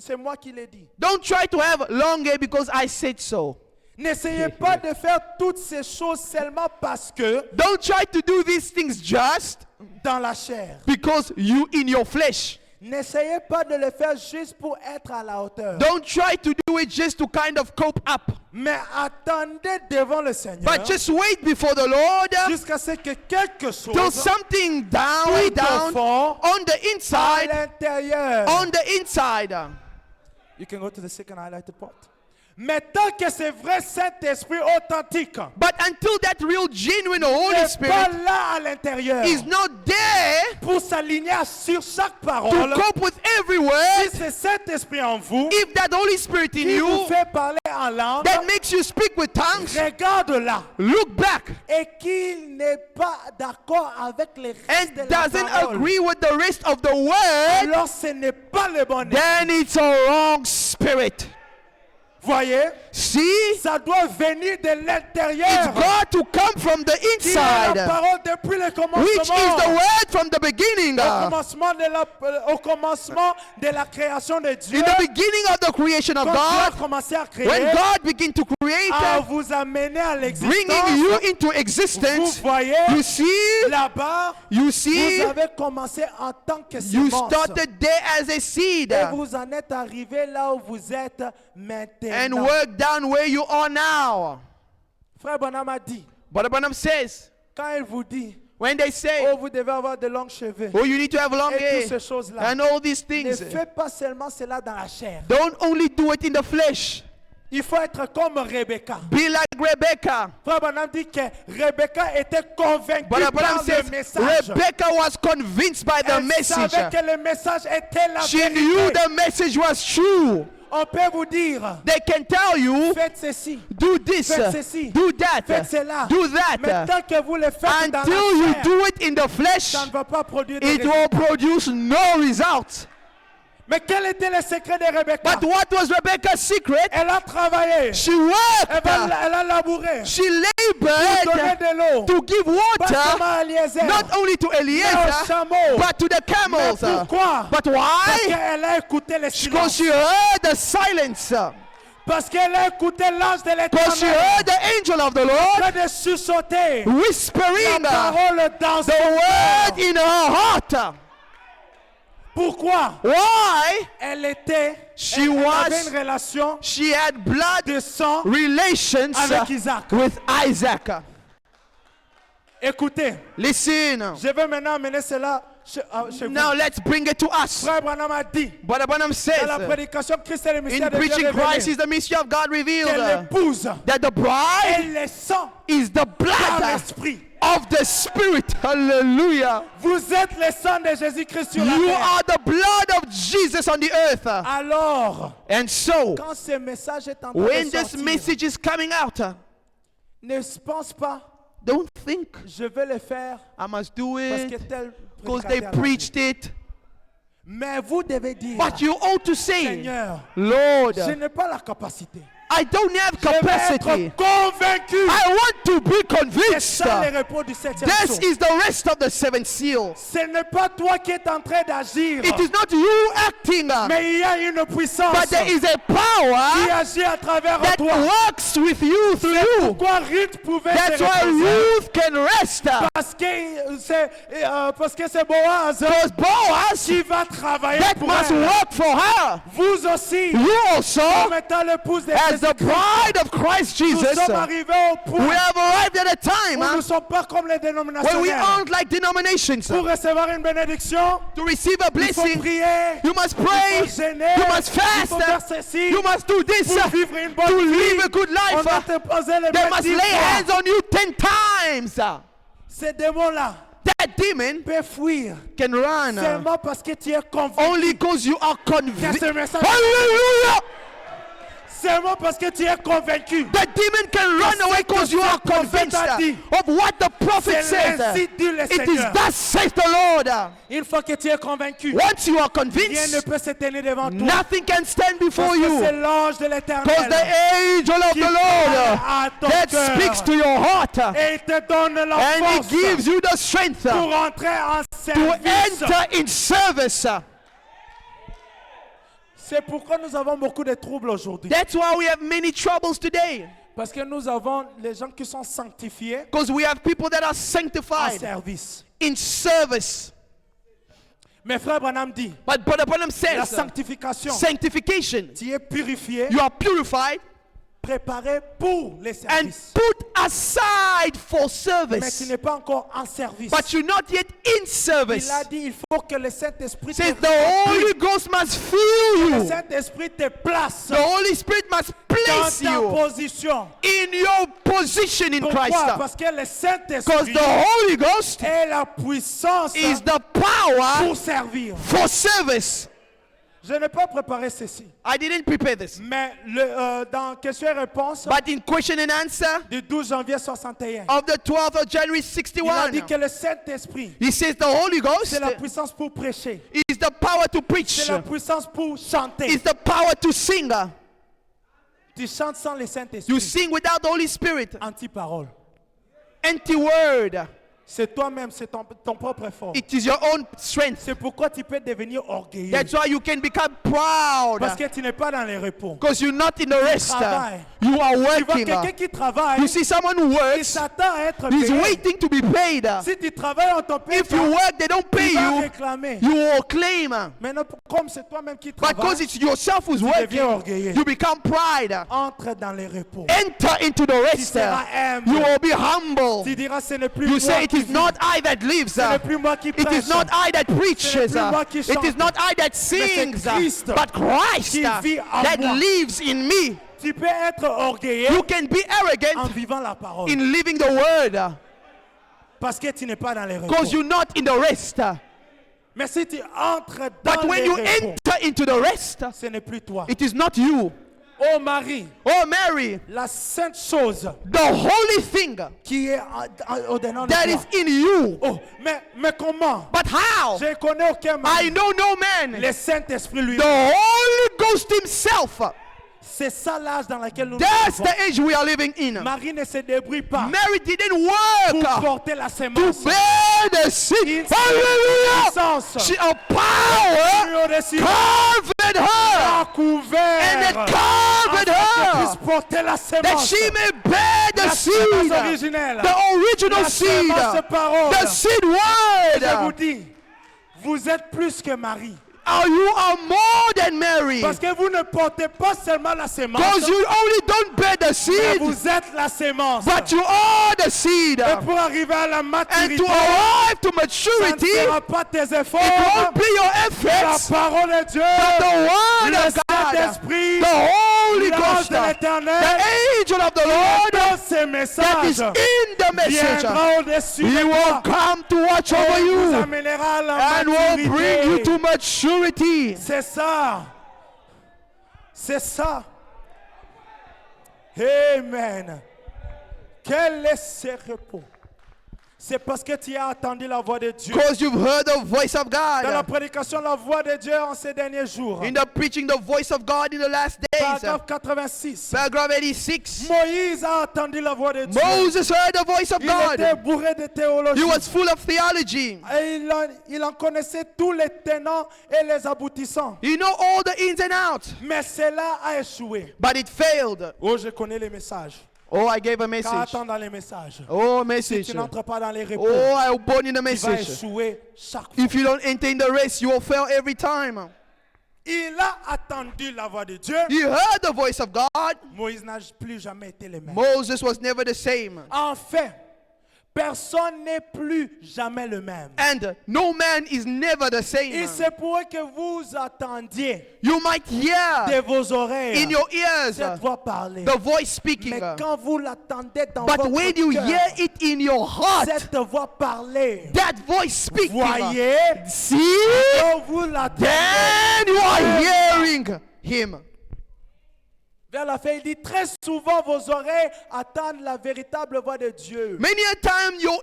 c'est moi qui l'ai dit. Don't try to have long hair because I said so. N'essayez pas de faire toutes ces choses seulement parce que Don't try to do these things just dans la chair. because you in your flesh. N'essayez pas de le faire juste pour être à la hauteur. Don't try to do it just to kind of cope up. Mais attendez devant le Seigneur But just wait before the Lord jusqu'à ce que quelque till chose something down, way tout au down, fond, on the à inside, l'intérieur. on the inside. You can go to the second highlighted part. Mais tant que c'est vrai Saint-Esprit authentique But until that real, genuine Holy n'est pas Spirit là à l'intérieur is not there pour s'aligner sur chaque to parole, cope with every word, si c'est Saint-Esprit en vous, if that Holy Spirit in qui vous you fait parler en langue, that makes you speak with tongues, regarde là look back et qu'il n'est pas d'accord avec les restes and de la doesn't parole, agree with the rest of the word, alors ce n'est pas le bon esprit. then it's a wrong spirit. Voyez, See? ça doit venir de It's l'intérieur. got to come from the Qui est la inside, parole depuis le which is the commencement. word from the beginning. Au commencement de la création de Dieu, In the beginning of the creation of quand Dieu a God, commencé à créer, when God began to create, à vous amener à bringing l'existence, you into vous existence, voyez, you see, là-bas, you vous see, avez commencé en tant que you semence. started there as a seed Et vous en êtes arrivé là où vous êtes and maintenant. work down where you are now. Frère Bonham a dit, But Branham says, quand il vous dit, when they say, oh, vous devez avoir de longs cheveux, oh, you need to have long et hair toutes ces choses-là, and all these ne things, faites pas seulement cela dans la chair. don't only do it in the flesh. Il faut être comme Rebecca. Be like Rebecca. Frère Bonham dit que Rebecca était convaincue But par Branham says, le message. Rebecca was convinced by the Elle message. savait que le message était la She knew vérité. the message was true. On peut vous dire, They can tell you, faites ceci, do this, faites ceci, do that, faites cela. do Mais that. tant que vous le faites dans Until la you chair, do it in the flesh, ça ne va pas produire de it résultats. will produce no result. Mais quel était le secret de Rebecca? But what was Rebecca's secret? Elle a travaillé, She worked, elle a labouré, she pour donner labored de l'eau, to give pas seulement water, à Eliezer, not only to mais aux Eliezer, chameaux. but to the Mais camels. pourquoi? But Parce why? qu'elle a écouté le Because silence. she heard the silence. Parce qu'elle a écouté l'ange de Because she l'Éternel. heard the angel of the Lord Que de sursauter whispering la parole dans the son word cœur. in her heart. Pourquoi? Why? Elle était, She elle was- avait une relation She had blood de sang relations avec Isaac. with Isaac. Écoutez, Listen. je vais maintenant amener cela chez vous. Now let's bring it to us. Frère Branham a dit, Brother Branham says, dans la prédication, Christ est le in mystère de Dieu preaching Christ révélé. is the mystery of God Que revealed, l'épouse that the bride et le sang is the par blood l'esprit. of the Spirit. Hallelujah. Vous êtes le sang de Jésus-Christ sur la You terre. are the blood of Jesus on the earth. Alors, And so, quand ce message est en train when de this sortir, message is coming out, ne pense pas, don't think je vais le faire I must do parce que it tel because they prédicateur l'a dit. preached it. Mais vous devez dire, But you ought to say, Seigneur, Lord, je n'ai pas la capacité. I don't have Je vais capacity. être convaincu. I want to be C'est convinced. ça le repos du septième This jour. is the rest of the seventh seal. Ce n'est pas toi qui es en train d'agir, It is not you acting, mais il y a une puissance but there is a qui power agit à travers that toi. works with you through C'est you. pourquoi Ruth pouvait That's se why reposer. Ruth can rest. Parce que c'est Boaz Because Boaz qui va travailler that pour must elle. work for her. Vous aussi, You also, comme étant l'épouse de as the Jésus-Christ, bride of Christ nous Jesus, sommes arrivés au we point have arrived at a où time nous ne sommes pas comme les when we dénominationnels. aren't like denominations. Pour recevoir une bénédiction, To receive a il faut blessing, prier, you must il pray, faut jeûner, you must il faut faire fast, ceci, you must do this pour vivre une bonne to vie. live a good On va life. te poser les They mains must 10 lay fois. hands on you 10 times. Ces démons-là That demon peuvent fuir can run seulement parce que tu es convaincu. only because you are Que convinced. ce message, Hallelujah! seulement parce que tu es convaincu. The demon can run away because you are convinced of what the prophet C'est says. ainsi dit le It is Seigneur. thus says the Lord. Une fois que tu es convaincu, Once you are rien ne convinced, peut se tenir devant toi. nothing can stand before Parce que c'est you. l'ange de Because l'Éternel the angel of qui the parle Lord à ton that cœur speaks to your heart et il te donne la and he force gives you the strength pour to entrer en service. enter in service. C'est pourquoi nous avons beaucoup de troubles aujourd'hui. That's why we have many troubles today. Parce que nous avons les gens qui sont sanctifiés Because we have people that are en sanctified service. in service. Mais frère Branham dit, But Brother Branham la says sanctification, sanctification. tu es purifié You are purified préparé pour les and services. put aside for Mais service. tu n'es pas encore en service. But you're not yet in service. Il a dit, il faut que le Saint-Esprit te Says the remplit. Holy Ghost must fill Le you. Saint-Esprit te place The Holy Spirit must dans place ta you position. in your position in Pourquoi? Christ. Parce que le Because Saint-Esprit the Holy Ghost est la puissance is the power pour servir. for service. Je n'ai pas préparé ceci. I didn't prepare this. Mais dans question et réponse But in question and answer du 12 janvier 61, of the 12th of January il a dit 61, que le Saint-Esprit, he says the Holy Ghost c'est la puissance pour prêcher. is the power to preach. C'est la puissance pour chanter. Is the power to sing. Tu chantes sans le You Saint-Esprit. sing without the Holy Spirit. Anti-parole. Empty word. C'est toi-même, c'est ton propre effort. It is your own strength. C'est pourquoi tu peux devenir orgueilleux. That's why you can become proud. Parce que tu n'es pas dans les repos. Because you're not in the rest. travailles. You are Tu vois working. quelqu'un qui travaille, You see someone who il works, s'attend à être he's payé. waiting to be paid. Si tu travailles, on t'en paye If you pas. work, they don't pay Tu vas you. réclamer. You will claim. Maintenant, comme c'est toi-même qui But because travaille, it's yourself who's deviens working, orgueilleux. you become pride. Entre dans les repos. Enter into the Tu rest. seras humble. You will be humble. Tu diras, ce n'est plus You moi say, it qui is vis. not I that lives. Ce n'est plus moi qui It prêche. is not I that preaches. plus moi qui It is chante. not I that sings. Christ But Christ qui vit en that moi. lives in me. Tu peux être orgueilleux You can be en arrogant vivant la parole. in living the word. Parce que tu n'es pas dans les repos. Because you're not in the rest. Mais si tu entres dans But when les you repos, enter into the rest, ce n'est plus toi. it is not you. Oh Marie, Oh Mary, la sainte chose the holy thing qui est au-dedans de that toi. is in you. Oh, mais comment? But how? Je ne connais aucun I mari. know no man. Le Saint-Esprit lui. The Holy Ghost himself. C'est ça l'âge dans lequel nous That's vivons. the age we are living in. Marie ne se débrouille pas Mary didn't pour work porter la to sémence. bear the seed. Il Hallelujah! puissance She, a power lui au-dessus covered her. a couvert And it afin covered qu'elle puisse her. porter la That sémence. she may bear the La sémence seed. originelle. The original La seed. sémence parole. The seed Je vous word. dis, vous êtes plus que Marie. Oh, you are more than Mary. Parce que vous ne portez pas seulement la sémence, Because you only don't bear the mais seed, vous êtes la sémence. but you are the seed. Et pour arriver à la And maturité, to arrive to ça ne maturity, sera pas tes it efforts, won't be your la efforts, parole de Dieu, but the word le of God, Saint-Esprit, the Holy l'ange Ghost, de the l'Éternel, angel of the Lord dans ces that is messages, in the message. viendra au-dessus He de will toi come to watch et over vous you amènera à la and will bring you maturité. to maturity. C'est ça. C'est ça. Amen. Quel est ce repos? C'est parce que tu as entendu la voix de Dieu. Because you've heard the voice of Dans la God. prédication, la voix de Dieu en ces derniers jours. In the preaching the voice of God in the last days. Paragraphe 86. Paragraph 86. Moïse a entendu la voix de Dieu. Moses heard the voice of Il était God. bourré de théologie. He was full of theology. Et il en connaissait tous les tenants et les aboutissants. He know all the ins and outs. Mais cela a échoué. But it failed. Oh, je connais les messages. Oh, I gave a Car message. attends dans les messages. Oh, Si message. tu n'entres pas dans les repos, Oh, I was born in the tu vas message. échouer chaque fois. If you don't enter in the race, you will fail every time. Il a attendu la voix de Dieu. He heard the voice of God. Moïse n'a plus jamais été le même. Moses was never the same. En fait, personne n'est plus jamais le même. And no man is never the Il same. se pourrait que vous attendiez You might hear de vos oreilles in your ears cette voix parler. the voice speaking. Mais quand vous l'attendez dans But votre when you cœur, hear it in your heart, cette voix parler, that voice speaking, voyez, see, quand vous l'attendez, then you are hearing him. vers la fin, il dit très souvent vos oreilles attendent la véritable voix de Dieu. Many a time your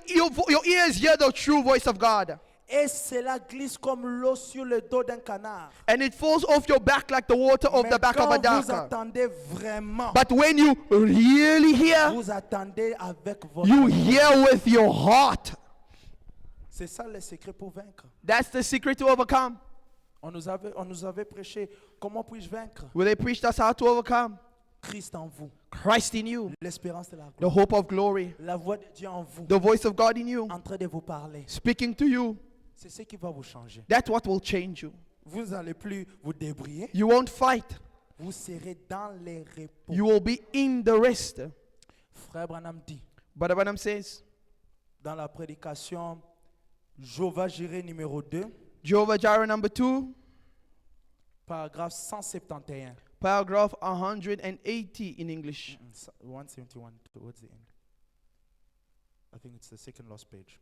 ears hear the true voice of God. Et cela glisse comme l'eau sur le dos d'un canard. And it falls off your back like the water off Mais the back of a quand vous duck. attendez vraiment, But when you really hear, vous attendez avec votre you cœur. hear with your heart. C'est ça le secret pour vaincre. That's the secret to overcome. On nous avait prêché, comment puis-je vaincre? Will they preach us how to overcome? Christ en vous, Christ in you, l'espérance de la the gloire. hope of glory, La voix de Dieu en vous, the voice of God in you, en train de vous parler. speaking to you. C'est ce qui va vous changer. That's what will change you. Vous n'allez plus vous débrouiller. You won't fight. vous serez dans les repos. You will be in the rest. Frère Branham dit Brother Branham says, dans la prédication Jéhovah Jireh numéro 2, Jehovah Jireh number 2, paragraphe 171. paragraph 180 in English. 171 towards the end. I think it's the second last page.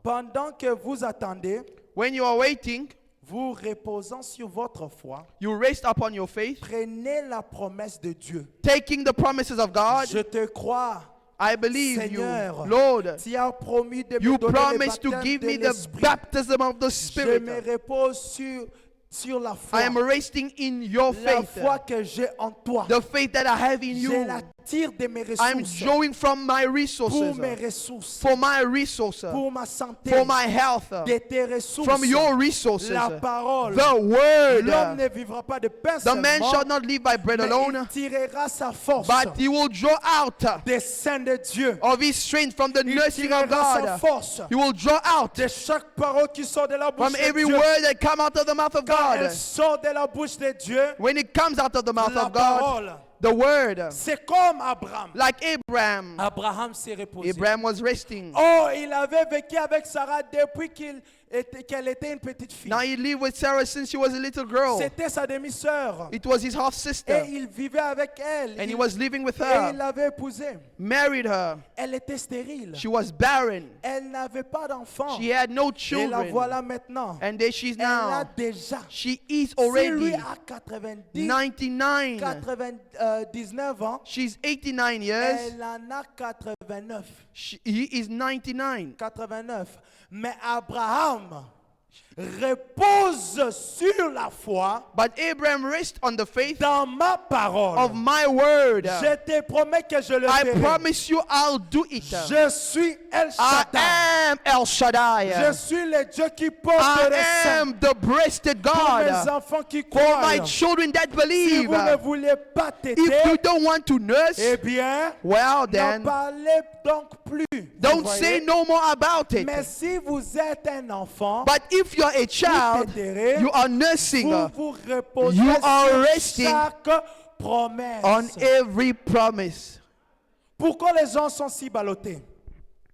Pendant que vous attendez, When you are waiting, vous reposant sur votre foi, you rest upon your faith, prenez la promesse de Dieu. taking the promises of God. Je te crois. I believe Seigneur, you, Lord. Tu as promis de You me donner le promised to baptême give de me the l'Esprit. baptism of the Je me Spirit. repose sur la foi. I am resting in your La faith. foi que j'ai en toi. The faith that I have in Je you. la tire de mes I'm ressources. drawing from my Pour resources. mes ressources. For my resources. Pour ma santé. For my health. De tes ressources. From your resources. La parole. The L'homme word. ne vivra pas de pain The man seulement, shall not live by bread mais alone, il tirera sa force but he will draw out des seins de Dieu. of his strength from the Il nursing of tirera sa God. force He will draw out de chaque parole qui sort de la bouche from de every Dieu. word that come out of the mouth of Quand elle God. sort de la bouche de Dieu, When it comes out of the mouth la of God, parole, the word, c'est comme Abraham. like Abraham. Abraham s'est reposé. Abraham was resting. Oh, il avait vécu avec Sarah depuis qu'elle était une petite fille. Now he lived with Sarah since she was a little girl. C'était sa demi-sœur. It was his half Et sister, il vivait avec elle. and he was living with Et il her, l'avait épousée. married her. Elle était stérile. She was barren. Elle n'avait pas d'enfant. She had no Et la children. voilà maintenant. And there she's Elle a now. déjà. She is Si lui already a 90, 99. 99 ans, She's 89 years. elle en a 89. He is 99. 89. Mais Abraham repose sur la foi But Abraham rests on the faith dans ma parole. of my word. Je te promets que je le I ferai. promise you I'll do it. Je suis El I Shaddai. am El Je Shaddai. suis le Dieu qui porte I les seins am the breasted pour mes God. enfants qui For my croient. children that Si believe. vous ne voulez pas If you téter, don't want to nurse, eh bien, well n'en then, parlez donc plus. Vous don't voyez? say no more about it. Mais si vous êtes un enfant, But if you're a child, téterez, you are nursing vous vous reposez You are sur resting chaque promesse. on every promise. Pourquoi les gens sont si ballottés?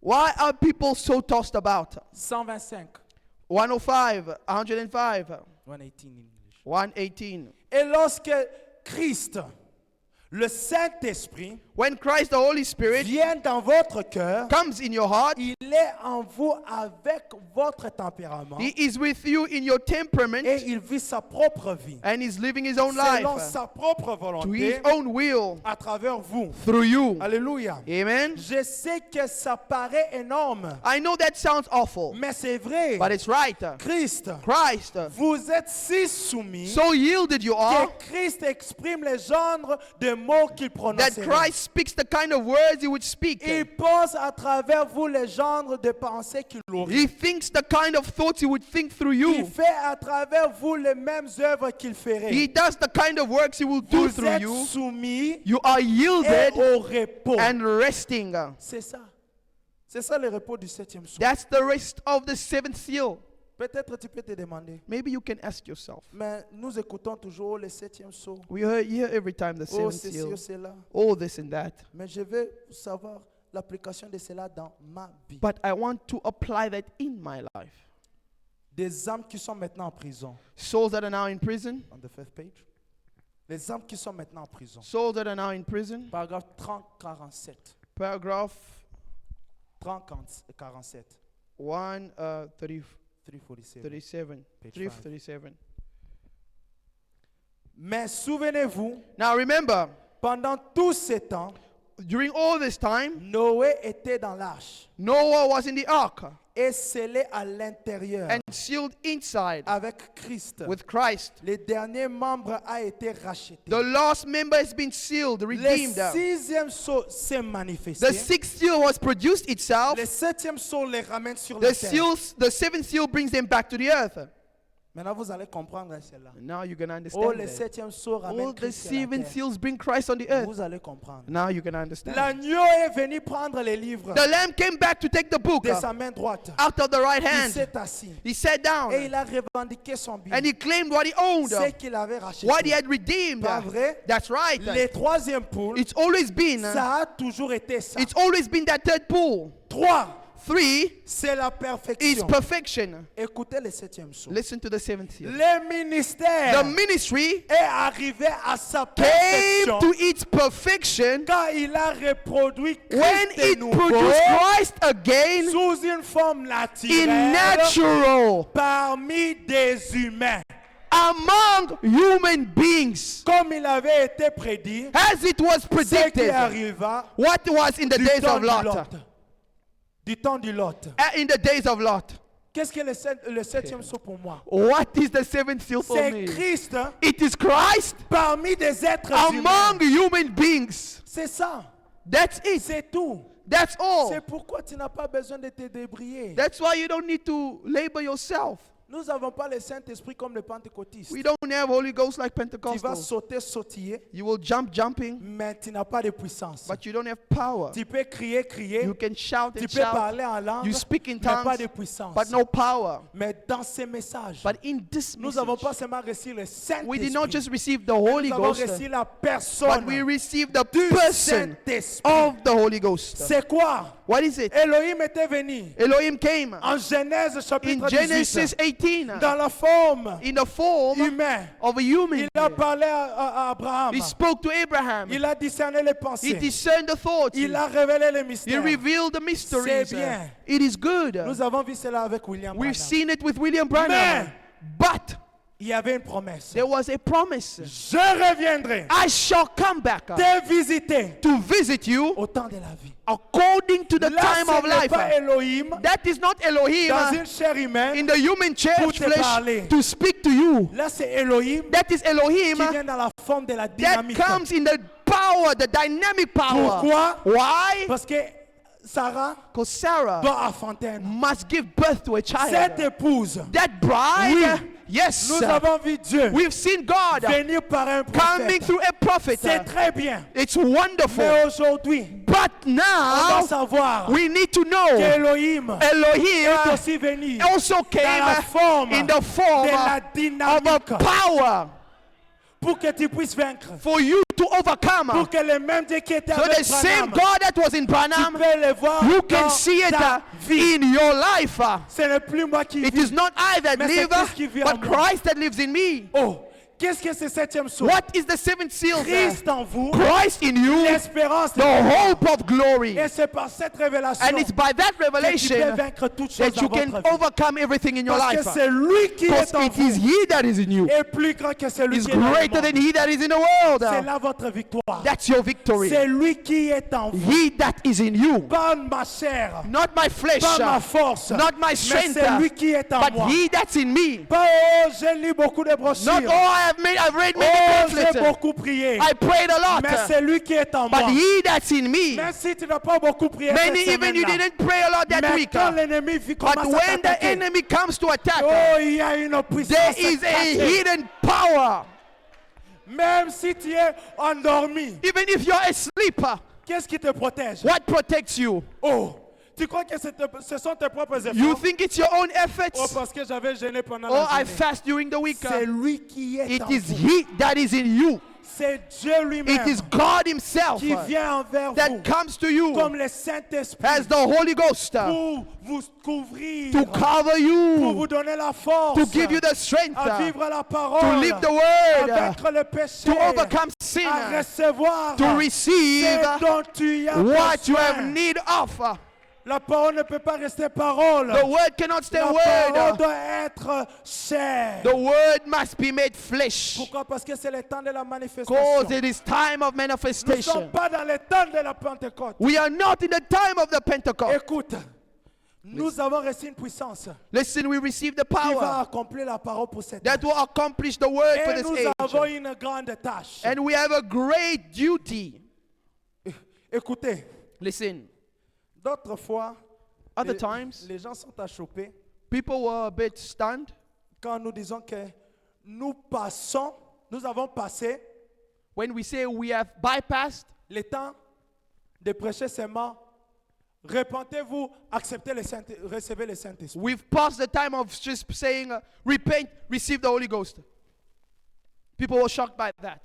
Why are people so tossed about? 125. 105, 105, 118 in English. 118. Et lorsque Christ, le Saint-Esprit, When Christ the Holy Spirit vient dans votre cœur, comes in your heart, il est en vous avec votre tempérament He is with you in your temperament, et il vit sa propre vie and He's living His own selon life sa propre to His volonté own will à travers vous. through you. Alléluia. Amen. Je sais que ça paraît énorme, I know that sounds awful, mais c'est vrai. but it's right. Christ, Christ, vous êtes si soumis so yielded you are que Christ exprime les genres de mots qu'il prononce. that Christ speaks the kind of words He would speak. Il pense à travers vous les genres de pensées qu'il aurait. He thinks the kind of thoughts He would think through Il you. fait à travers vous les mêmes œuvres qu'il ferait. He does the kind of works He will do Vous through êtes you. soumis You are et yielded au repos. and resting. C'est ça. C'est ça le repos du septième soir. That's the rest of the seventh seal. Peut-être tu peux te demander. Maybe you can ask yourself. Mais nous écoutons toujours le septième saut. We hear every time the Oh, seventh ceci seal. ou cela. All this and that. Mais je veux savoir l'application de cela dans ma vie. But I want to apply that in my life. Des âmes qui sont maintenant en prison. Souls that are now in prison. On the fifth page. Les âmes qui sont maintenant en prison. Souls that are now in prison. Paragraphe 30-47. Paragraph 30-47. 337. 347. Page 337. Mais souvenez-vous, Now remember, pendant tout ce temps, during all this time, Noé était dans l'arche Noah was in the ark et scellé à l'intérieur and sealed inside avec Christ. with Christ. Le dernier membre a été racheté. The last member has been sealed, Le redeemed. sixième sceau s'est manifesté. The sixth seal was produced itself. Le septième sceau les ramène sur la terre. The seventh seal brings them back to the earth. Maintenant, vous allez comprendre cela. Now you're going to Oh, understand le that. septième sceau ramène All the Christ sur la seven terre. seals bring Christ on the earth. Vous allez comprendre. Now you're going to understand. L'agneau est venu prendre les livres The lamb came back to take the book de sa main droite. out of the right Il hand. s'est assis. He sat down Et il a revendiqué son bien. and he claimed what he owned, Ce qu'il avait racheté. what he had redeemed. Pas vrai? That's right. Les troisième poules, It's always been, ça a toujours été ça. it's always been that third pool. 3, 3 c'est la is perfection. perfection. Écoutez le septième sceau. Listen to the seventh seal. Le ministère The ministry est arrivé à sa came perfection to its perfection quand il a reproduit when Christ de it nouveau produced Christ again sous une forme in naturelle natural parmi des humains. among human beings, Comme il avait été prédit, as it was ce qui predicted. arriva What was in the du days temps of du Lot? Lot. Du temps du Lot. In the days of Lot. Qu'est-ce que le septième sceau pour moi? What is the seventh seal for C'est me? Christ It is Christ parmi des êtres among humains. human beings. C'est ça. That's it. C'est tout. That's all. C'est pourquoi tu n'as pas besoin de te débrouiller. That's why you don't need to labor yourself. Nous n'avons pas le Saint-Esprit comme les pentecôtistes. We don't have Holy Ghost like Tu vas Pentecostals. sauter, sautiller, You will jumping, mais tu n'as pas de puissance. but you don't have power. Tu peux crier, crier. You can shout Tu and peux shout, parler en langue, You speak in mais pas de tongues, puissance. but no power. Mais dans ces messages, But in this nous n'avons message, pas seulement reçu le we did not Saint-Esprit, just receive the Holy nous avons Ghost, reçu la but we personne received the du person Saint-Esprit. of the Holy Ghost. C'est quoi? What is it? Elohim était venu Elohim came en Genèse in chapitre Genesis 18 18 dans la forme in the form humaine. of a human. Il a parlé à Abraham. He spoke to Abraham. Il a discerné les He pensées. discerned the thoughts. Il a révélé les He mystères. revealed the mysteries. C'est bien. It is good. Nous avons vu cela avec William We've Branham. seen it with William Branham. Mais But il y avait une promesse. there was a promise. Je reviendrai I shall come back te visiter to visit you au temps de la vie. according to the Là, time ce of n'est life. pas Elohim That is not Elohim dans une chair humaine. in the human Pour church te flesh parler. to speak to you. Là, c'est Elohim That is Elohim qui vient dans la forme de la that dynamique. comes in the power, the dynamic power. Pourquoi? Why? Parce que Sarah Because Sarah doit enfanter un enfant. must give birth to a child. Cette épouse, That bride, Oui. yes, nous avons vu Dieu we've seen God venir par un coming prophète. through a prophet. C'est très bien. It's wonderful. Mais aujourd'hui, But on doit now savoir we need to know qu'Elohim est Elohim aussi venu also dans la came forme in the form de la of a dynamique power pour que tu puisses vaincre. for you to overcome. Pour que le même Dieu qui était So avec the same Branham, God that was in tu Branham, peux le voir you dans can see it ta vie. in your life. Ce n'est plus moi qui It vis. is not I that Mais c'est live, Christ qui vit en but moi. Christ that lives in me. Oh, qu'est-ce que c'est septième sceau? What is the seventh seal? Christ en vous, Christ in you, l'espérance de the gloire. hope of glory. Et c'est par cette révélation And it's by that que tu peux revelation vaincre toutes choses that you dans can votre vie. overcome everything in your Parce que life. c'est lui qui Because est en it is vous He that is in you. est plus grand que celui Is qui est dans le greater monde. than He that is in the world. C'est là votre victoire. That's your victory. C'est lui qui est en vous. He that is in you. Pas ma chair, Not my flesh, pas ma force, not my mais strength, c'est lui qui est en but moi. He that's in me. Pas oh, j'ai lu beaucoup de brochures. Not I've read many Oh, j'ai pamphlets. beaucoup prié. I prayed a lot. Mais c'est lui qui est en moi. But He that's in me. Même si tu n'as pas beaucoup prié Many cette even you semaine-là. didn't pray a lot that Mais week. quand l'ennemi But commence à when the t'attaquer, enemy comes to attack, oh, il y a une puissance there is a cachée. hidden power. Même si tu es endormi, Even if you're asleep, qu'est-ce qui te protège? what protects you? Oh, tu crois que ce sont tes propres efforts? You think it's your own Oh, efforts? parce que j'avais gêné pendant Oh, la I journée. fast during the week. C'est lui qui est It en is vous. He that is in you. C'est Dieu lui-même It is God Himself qui vient envers vous that comes to you comme le Saint-Esprit as the Holy Ghost pour vous couvrir, to cover pour you, vous donner la force to give you the strength à vivre la to parole, live the à word, vaincre le péché, to overcome sin, à recevoir to receive ce dont tu as what you besoin. have need of. La parole ne peut pas rester parole. The word cannot stay La parole word. doit être chair. The word must be made flesh. Pourquoi? Parce que c'est le temps de la Because manifestation. it is time of Nous ne sommes manifestation. pas dans le temps de la Pentecôte. We are not in the time of the Pentecost. Écoute, nous avons reçu une puissance Listen, we receive the qui va power accomplir la parole pour cette that will accomplish the word for Et this nous avons age. une grande tâche. And we have a great duty. Écoutez, Listen, d'autres fois, other les, times, les gens sont achoppés people were a bit stunned quand nous disons que nous avons passé when we say we have bypassed le temps de prêcher seulement, repentez-vous, acceptez recevez le Saint-Esprit. we've passed the time of just saying, repent, receive the Holy Ghost. People were shocked by that.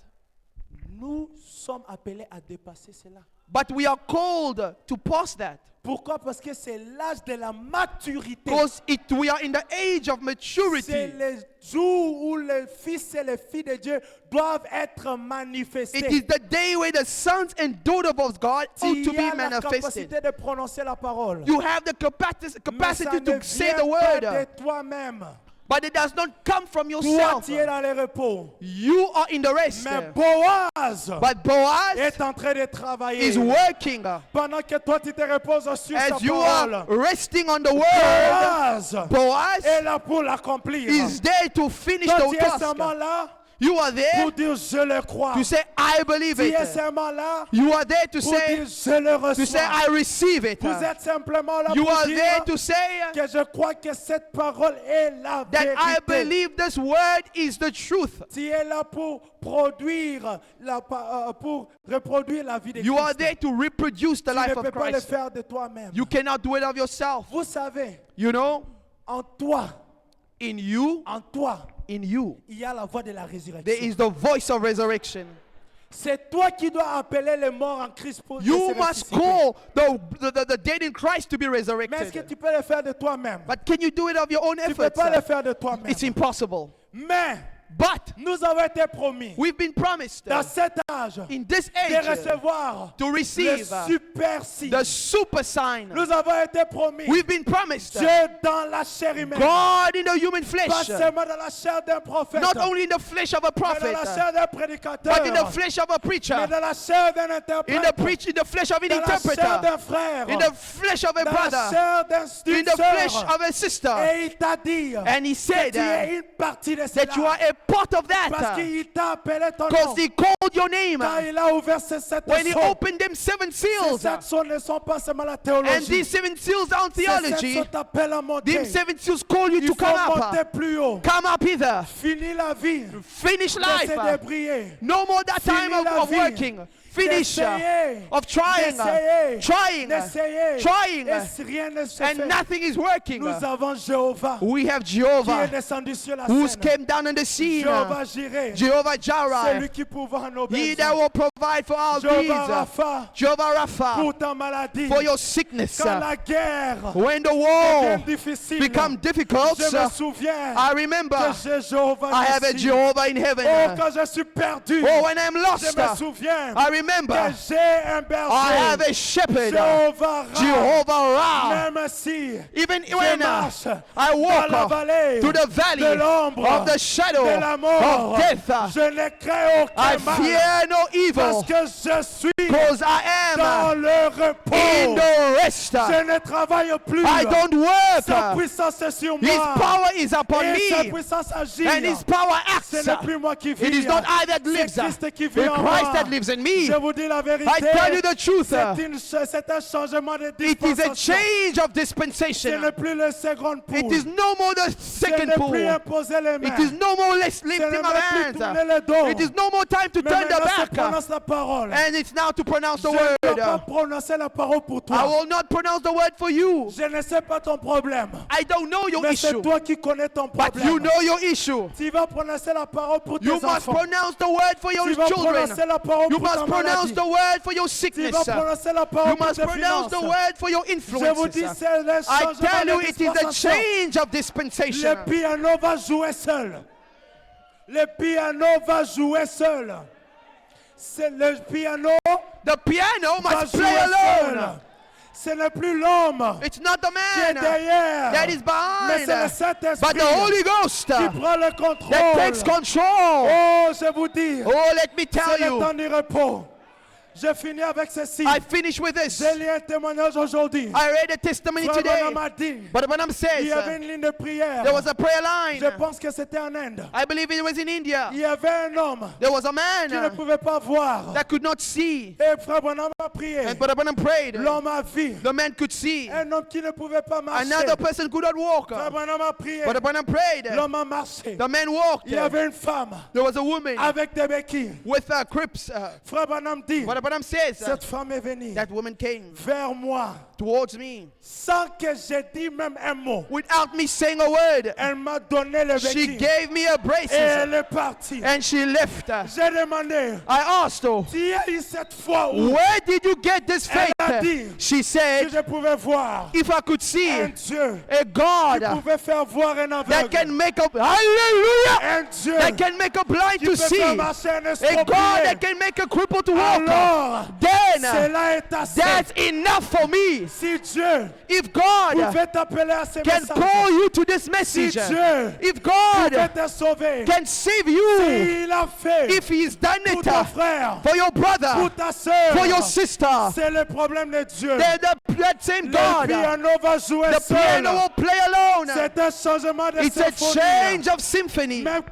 Nous sommes appelés à dépasser cela. But we are called to pass that. Pourquoi? Parce que c'est l'âge de la maturité. Because we are in the age of C'est maturity. le jour où les fils et les filles de Dieu doivent être manifestés. It is the day where the sons and daughters of God ought to Tu be as la manifested. capacité de prononcer la parole. You have the Mais ça capacity ne to say vient the pas de word, toi-même. but it does not come from Toi, yourself. tu es dans le repos. You are in the rest. Mais Boaz But Boaz est en train de travailler. is working Pendant que toi, tu te reposes sur sa as you parole. are resting on the word. Boaz Boaz est là pour l'accomplir. is there to finish Toi, the tu es seulement task. là You are there pour dire je le crois. to say, I believe Tu es it. seulement là You are there to pour say, dire je le to say, reçois. I receive it. Vous êtes simplement là You pour are there dire to say que je crois que cette parole est la that I vérité. believe this word is the truth. Tu es là pour produire, pour reproduire la vie de You are Christ. there to reproduce the Tu ne life peux of pas le Christ. faire de toi-même. You cannot do it of yourself. Vous savez, You know, en toi, in you, il y a la voix de la there résurrection. is the voice of resurrection. C'est toi qui dois appeler les morts en Christ pour You se must ressusciter. call the dead in Christ to be Mais est-ce que resurrected. tu peux le faire de toi-même? But can you do it of your own Tu ne peux efforts? pas le faire de toi-même. It's impossible. Mais But nous avons été promis we've been promised dans cet âge in this de age recevoir to le receive super signe. the super sign. Nous avons été promis. We've been promised Dieu dans la chair humaine. God in the human Pas flesh, seulement dans la chair d'un prophète. not only in the flesh of a Mais dans prophet, la chair d'un prédicateur. but in the flesh of a preacher, Mais dans la chair d'un in interprète. the flesh of an Dans la chair interpreter, d'un frère. in the flesh of a Dans la brother, chair in d'une the flesh sœur. of a sister. Et il t'a dit And he que said tu es une partie de that you are cela. a part of Parce that qu'il t'a appelé ton nom. because he called your name. Quand il a ouvert ces sept When he sceaux. opened them seven Ces seals, sept sceaux ne sont pas seulement la and théologie. these seven seals aren't Ces sept theology, sceaux t'appellent à monter. them seven seals call you Il to faut come monter up. plus haut. Come up hither. Fini la vie. Finish D'essayer de life. briller. No more that time Fini la of vie. working. Finish D'essayer. of trying, D'essayer. trying, D'essayer. trying, Et si rien ne se and fait, nothing is working. nous avons Jéhovah We have qui est Jehovah descendu sur la who scène. came down on the scene. Jéhovah Jireh. Jehovah C'est Jireh, lui qui pourvoit nos he besoins. that will provide for our Jehovah needs. Rapha Jehovah Rapha, pour ta maladie. for your sickness. Quand la guerre When the devient war difficile, become difficult, je me souviens I remember que j'ai Jéhovah I have a ici. Jehovah in Oh, heaven. quand je suis perdu, Oh, when I'm je lost, me souviens I que remember j'ai un I have berger. a shepherd, Jéhovah Ra. Jehovah Ra. Même si Even je when marche I dans walk la vallée through the valley de l'ombre of the shadow de la mort, of death, je ne crains I aucun mal fear no parce evil, que je suis because I dans am le in repos. the rest. Je ne travaille plus. I don't Sa work. puissance est sur His moi. power is upon Et sa me, puissance agit. and His power Ce acts. n'est plus moi qui vis. It is not I that lives, C'est Christ qui it's vit en Christ moi. that lives in me. Je vous dis la vérité. I tell you the truth. C'est un changement de It is a dispensation. change of Ce dispensation. n'est plus le second It pool. is no more the Ce second n'est pull. plus imposer les mains. It is no more less Ce n'est lifting même of plus tourner hands. le dos. It is no more time to Mais turn the maintenant, c'est back. prononce la parole. And it's now to pronounce the Je ne peux pas word. prononcer la parole pour I toi. will not pronounce the word for you. Je ne sais pas ton problème. I don't know your Mais c'est issue, toi qui connais ton but problème. you know your issue. Tu vas prononcer la parole pour tes You must enfants. pronounce the word for your Tu vas children. prononcer la parole You pour ta must pronounce maladie. the word for your Tu sickness. vas prononcer la parole You pour must tes pronounce the finances. word for your Je vous dis, influences. c'est le I changement tell you, de it is the dispensation. change of dispensation. Le piano va jouer seul. Le piano va jouer seul. C'est le piano The piano va must play jouer alone. seul. Ce n'est plus l'homme It's not the qui est man derrière, that is mais c'est le behind, Saint-Esprit but the Holy Ghost qui prend le contrôle. that takes control. Oh, je vous dis, Oh, let me c'est tell le temps you, du repos. Je finis avec ceci. I finish with this. J'ai lu un témoignage aujourd'hui. I read a testimony Frère today. Branham a dit, But Branham il says y avait une ligne de prière. there was a prayer line. Je pense que c'était en Inde. I believe it was in India. Il y avait un homme There was a qui ne man pouvait pas voir. that could not see. Et Frère Branham a prié. And Brother Branham prayed. L'homme a vu. The man could see. Un homme qui ne pouvait pas marcher. Another person could not walk. Frère Branham a prié. Brother Branham prayed. L'homme a marché. The man walked. Il y avait une femme There was a woman avec des béquilles. with crips. Frère Branham dit, Brother Branham says cette femme est venue that woman came vers moi towards me sans que j'ai dit même un mot. without me saying a word. Elle m'a donné le She béquille gave me a et braces elle est partie. and she left. J'ai demandé, I asked her, tu as eu cette foi où where did you get this Elle a faith? dit She que said, je pouvais voir if I could see un Dieu a qui God pouvait faire voir un that aveugle. can make a hallelujah, Un Dieu that can make a blind qui to peut see, faire a marcher un God estropié. that can make a cripple to walk, Alors, then cela est assez. that's enough for me. Si Dieu If God pouvait t'appeler à ce can message, call you to this si message, Dieu if pouvait God te sauver, can save you, s'il a fait if He's done pour it ton frère, for your pour brother, ta soeur, for your sister, c'est le problème de Dieu. then that same Le God, piano va jouer the seul. piano will play alone. C'est un changement de It's a symphonie. change of symphony. Même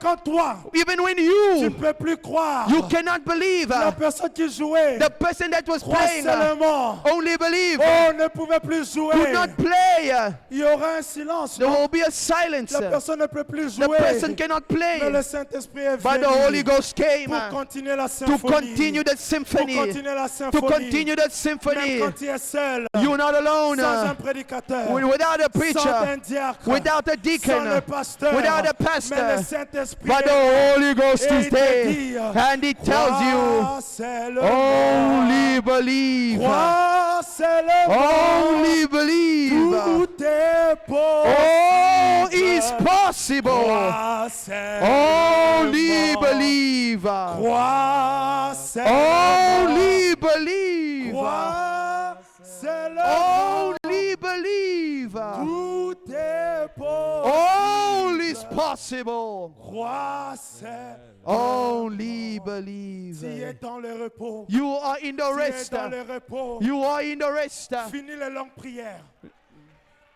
quand toi, Even when tu ne you peux plus croire, cannot believe, la personne qui jouait the person that was croit playing seulement. only believe, Oh, ne pouvait plus could jouer. not play. Il y aura un silence. There non? will be a silence. La The personne ne peut plus jouer. person cannot Mais le play. Saint-Esprit est But the Holy venu Ghost came pour continuer la to symphonie. continue the symphony. Pour continuer la To symphonie. continue that Même symphony. quand tu es seul, You're not alone. sans un prédicateur, Without a sans preacher, un diacre, without a sans le deacon, pasteur, without a mais pastor, le Saint-Esprit but est the là. Holy Ghost Et is il te there. dit, And He tells you, crois seulement. only believe. Crois seulement. Only believe. Tout est possible. All is possible. Crois seulement. Only believe. Crois seulement. Only believe. Crois seulement. Only believe. Tout est possible. All is possible. Crois seulement. Only Tu es believe. dans le repos. You are in the Tu es rest. dans le repos. You are in the rest. Finis les longues prières.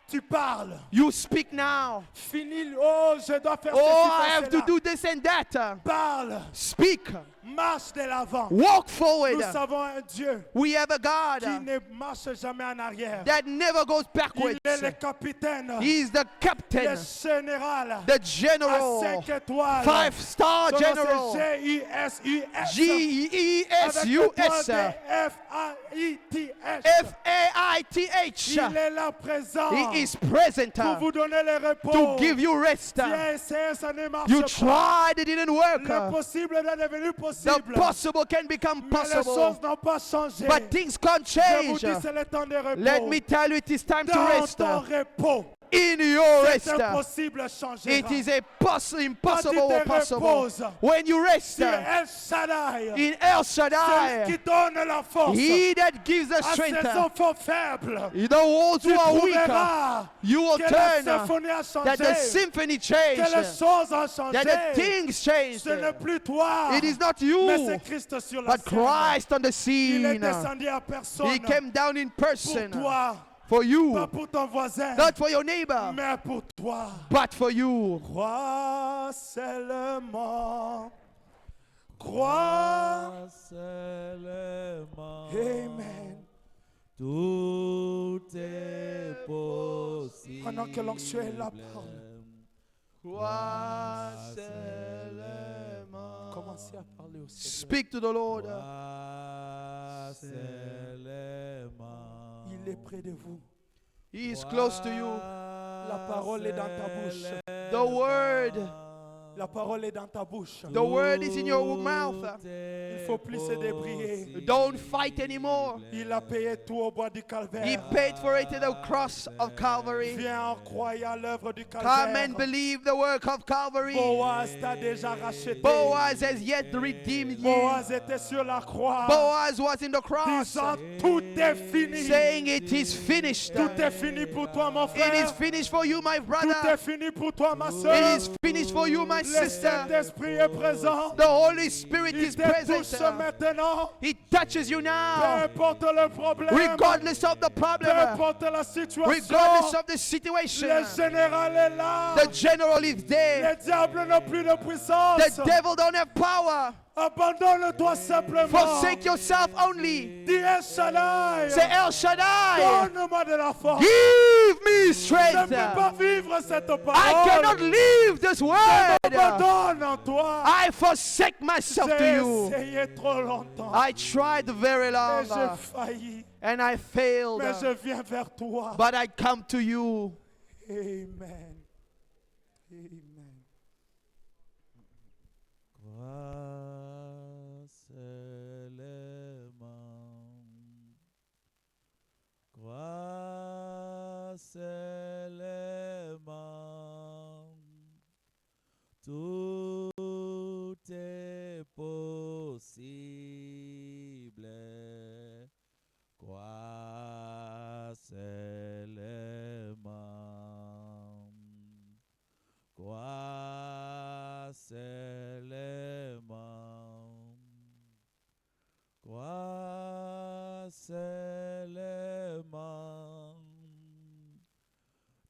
Tu parles. You speak now. Finis. Oh, je dois faire Oh, ceci, I faire have to cela. do this and that. Parle. Speak. Marche de l'avant. Walk Nous forward. savons un Dieu We have a qui God ne marche jamais en arrière. that never goes Il backwards. est le capitaine, He is the le captain, général, the à general, 5 étoiles. 5-star Son nom, general. c'est G-I-S-U-S. G-E-S-U-S. F-A-I-T-H. F-A-I-T-H. Il est là présent He is present pour vous donner le repos. to give you rest. Tu as essayé, ça ne marche You pas. tried, it didn't work. L'impossible est devenu The possible. possible can become Mais les possible. choses n'ont pas changé. But things can't Je vous change. dis, c'est le temps de repos. Let me tell you, it is time to Dans rest. ton repos, In your rest, c'est impossible changera. it is a impossible Quand tu te possible. reposes, When you rest Tu es El Shaddai. in El Celui qui Shaddai, donne la force He that gives the à ses strength, enfants faibles. the ones Tu who are weak, trouveras you will que la turn symphonie a that the changé, symphony que les changed, choses ont that changé. the things changed. Ce n'est plus toi, It is not mais you, c'est Christ sur la but scène. Christ on the Il est scene. descendu à personne He came down in pour person toi, for pas you, pour ton voisin, not for your neighbor, mais pour toi. but for you. Crois seulement. Crois. Seulement. Amen. Tout est possible. Pendant que l'onction est là, parle. Crois seulement. Commencez à parler au Seigneur. Speak to the Lord. Crois seulement. Il est près de vous. He is close to you. La parole est dans ta bouche. The word, La parole est dans ta bouche. the word is in your mouth. Il faut plus se débrouiller. Don't fight anymore. Il a payé tout au bois du He calvaire. paid for it at the cross of Calvary. Viens en croyant l'œuvre du Come calvaire. and believe the work of Calvary. Boaz t'a déjà racheté. Boaz has yet redeemed you. Boaz était sur la croix. Boaz was in the cross, Disant, tout est fini. saying it is finished. Tout est fini pour toi, mon It frère. is finished for you, my Tout brother. est fini pour toi, ma It soeur. is finished for you, my sister. Saint-Esprit est présent. The Holy Spirit Il is te present. touche maintenant. He touches you Peu now. importe le problème. Regardless of the Peu problem. importe la situation. Regardless of the situation. Le général est là. The general is there. Les diables n'ont plus de puissance. The devil don't have power. Abandonne-toi simplement. Forsake yourself only. Dis El Shaddai. Say El Shaddai. Donne-moi de la force. Give me Je ne strength. peux pas vivre cette I parole. cannot leave this word. Abandonne en toi. I forsake myself to J'ai you. essayé trop longtemps. I tried very Et long j'ai failli. and I failed. Mais je viens vers toi. But I come to you. Amen. Amen. Crois seulement, tout est possible. Crois seulement, crois seulement, crois seulement,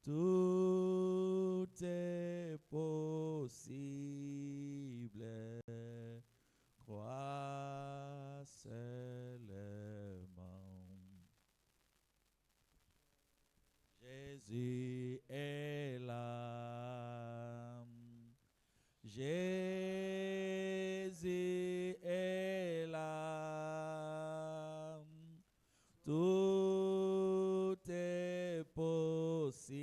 tout est possible. Crois seulement. Jésus est là. Jésus est là. Tout est possible.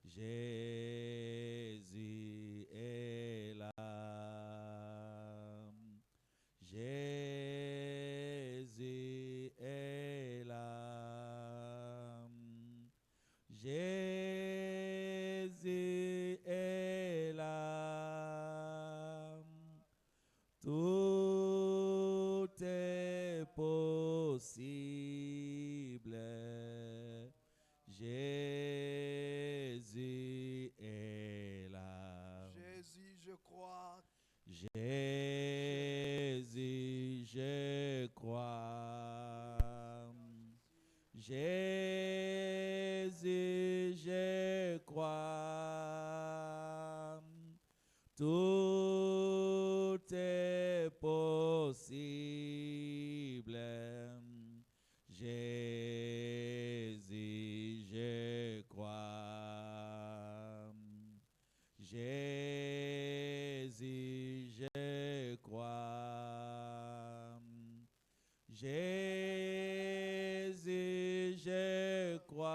Jésus est là. Jésus est là. Jésus est là. Tout est possible. Jésus est là. Jésus, je crois. Jésus, je crois. Jésus, je crois. Tout est possible. Jésus, je crois. Jésus, je crois. Jésus, je crois.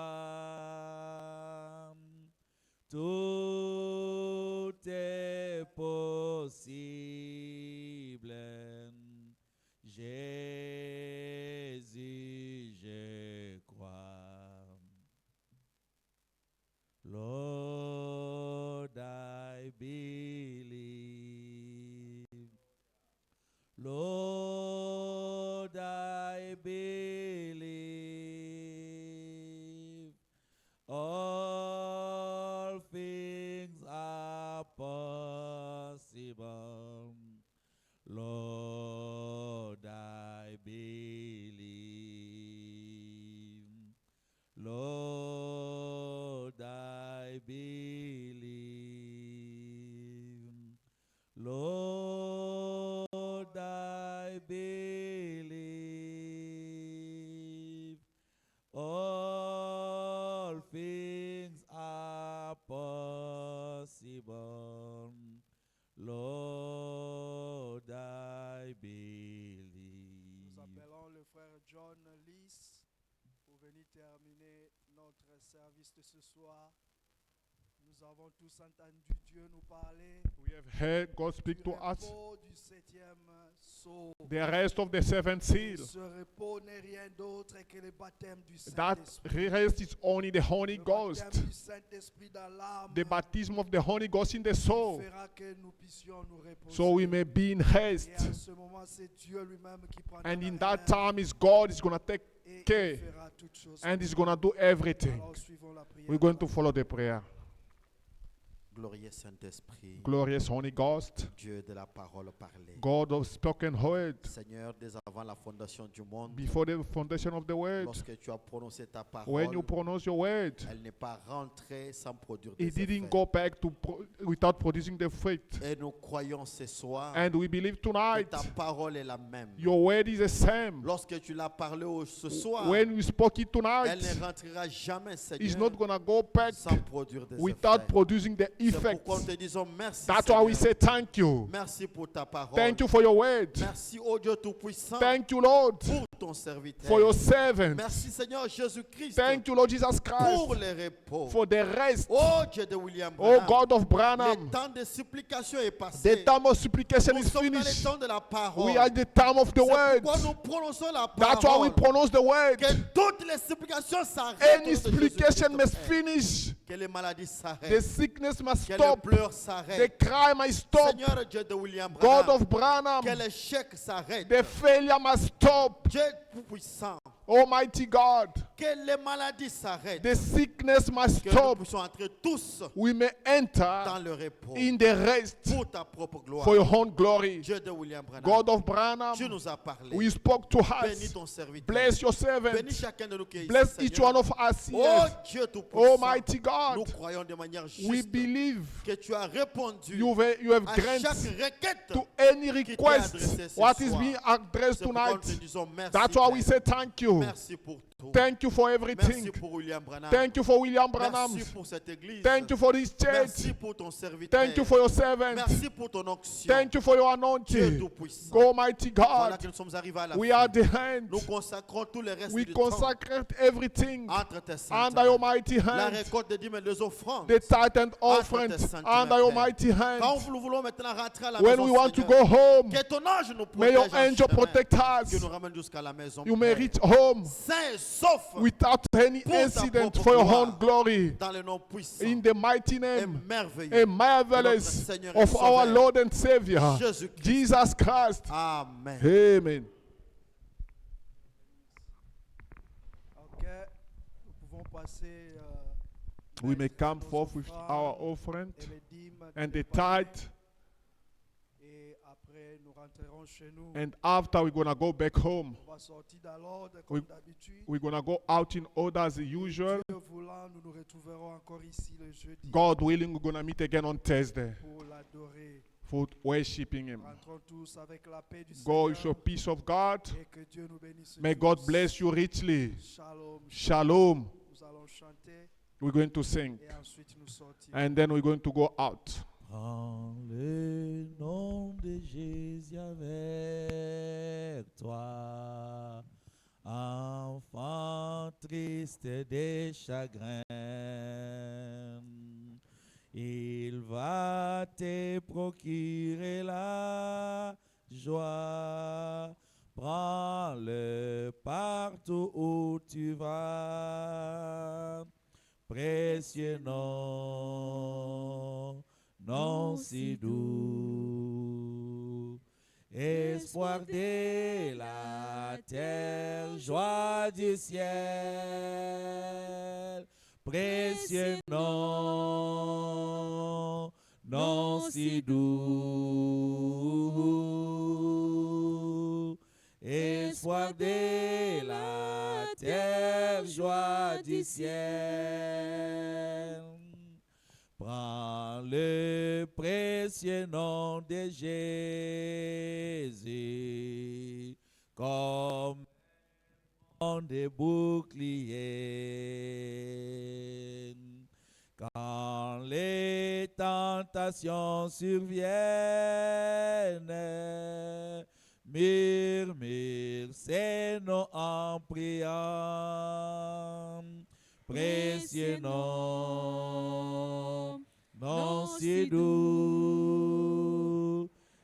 Tout est possible. Jésus, je crois. Lord, I believe. Lord, I believe. All things are possible. Lord, I believe. Lord, I believe. Lord, I believe. All things are possible. Lord, I believe. Nous appelons le frère John Lys pour venir terminer notre service de ce soir. Nous avons tous entendu Dieu nous parler We have heard God speak to du us. repos du septième sceau. The rest of the seventh seal. Ce repos n'est rien d'autre que le baptême du That Saint-Esprit. rest is only the Holy Le Ghost. baptême du Saint-Esprit dans l'âme The baptism of the Holy Ghost in the soul. fera que nous puissions nous reposer. So we may be in Et à rest. ce moment, c'est Dieu lui-même qui prendra And in la that relève time is God is going to take et il care. fera toutes choses. And He's going to do everything. Alors suivons la prière. We're going to follow the prayer. Glorieux Saint-Esprit, Glorious Holy Ghost, Dieu de la parole parlée. God of spoken word, Seigneur, dès avant la fondation du monde, before the foundation of the world, lorsque tu as prononcé ta when you parole, pronounce your word, elle n'est pas rentrée sans produire des it didn't effets. go back without producing the fruit. Et nous croyons ce soir And we believe que tonight, ta parole est la même. your word is the same. Lorsque tu l'as parlé ce soir, When we spoke it elle tonight, ne rentrera jamais, it's Seigneur, not going to go back sans produire des without effets. producing the C'est effects. pourquoi nous te disons merci, That's why we Seigneur. say thank you. Merci pour ta parole. Thank you for your word. Merci, ô Dieu Tout-Puissant, Thank you, Lord, pour ton serviteur. for your servant. Merci, Seigneur Jésus-Christ, Thank you, Lord Jesus pour Christ, le repos. for the rest. Oh Dieu de William Oh Branham, God of le Branham, temps de supplication est passé. the time of supplication Nous is sommes dans le finished. temps de la parole. We are in the time of the C'est word. pourquoi nous prononçons la That's why we parole. pronounce the word. Que toutes les supplications s'arrêtent. Any au nom de supplication Jésus-Christ. must finish. Que les maladies The s'arrêtent. sickness must Que les stop. pleurs The s'arrêtent. cry must stop. Seigneur Dieu de William God Branham, of Branham, que l'échec s'arrête. the failure must stop. Dieu puissant, Almighty God, que les maladies s'arrêtent. the sickness must Que nous stop. puissions entrer tous We may dans enter le repos. in the rest Pour ta propre gloire. for your own glory. Dieu de William Branham, God of Branham, tu nous as parlé. we spoke to Bénis us. ton serviteur. Bless your Bénis servant. chacun de nous qui est ici, Bless each Seigneur. one of us Oh here. Dieu Tout-Puissant, Almighty nous God, croyons de manière we juste believe que tu as répondu you have à chaque granted requête. to any t'est request adressé ce what is soir. being addressed C'est pourquoi nous tonight. te disons merci. That's why we Père. say thank you. Merci pour tout. Thank you for Merci everything. pour William Branham. Thank you for William Branham. Merci pour cette église. Thank you for this Merci church. pour ton serviteur. Thank you for your servant. Merci pour ton onction. Thank you for your Dieu anointing. Tout-Puissant. Almighty Voilà God, que nous sommes arrivés à la we fin. are the hand. Nous consacrons tout le reste We du temps consecrate everything entre tes saintes under your mains. mighty La hand. récolte des dîmes et des offrandes. The tithe and offering tes saintes under mains, your Père. mighty Quand hand. nous voulons maintenant rentrer à la When maison, we want to Seigneur, go home, que ton ange nous may your protège en angel chemin, protect que us. nous ramène jusqu'à la maison. You may Père. reach home Saint et sauf without any Pour ta incident propre for your gloire. own glory. dans le nom puissant In the mighty et name merveilleux and de marvelous notre Seigneur et of our Sauveur, Lord and Savior, Jésus-Christ. Jesus Christ. Amen. Amen. Ok, nous pouvons passer. We may mettre come nos forth with offrandes our offering et les dîmes and de the pareil. tithe, Et après, nous rentrerons chez nous. and after we're gonna go back home. On va sortir dans l'ordre comme d'habitude. We're gonna go out in order as usual. Dieu voulant, nous nous retrouverons encore ici le jeudi God willing, we're gonna meet again on Thursday pour l'adorer. for worshiping Him. Rentrons tous avec la paix du Go with Seigneur. your peace of God. Et que Dieu nous bénisse. May tous. God bless you richly. Shalom. Shalom. Nous allons chanter We're going to sing, et ensuite nous sortirons. and then we're going to go out. Prends le nom de Jésus avec toi, enfant triste des chagrins. Il va te procurer la joie. Prends-le partout où tu vas. Précieux nom, nom si doux, espoir de la terre, joie du ciel. Précieux nom, nom si doux, espoir de la terre, joie du ciel. Prends le précieux nom de Jésus comme nom de bouclier. Quand les tentations surviennent, murmure ces noms en priant. Précieux nom, nom si doux,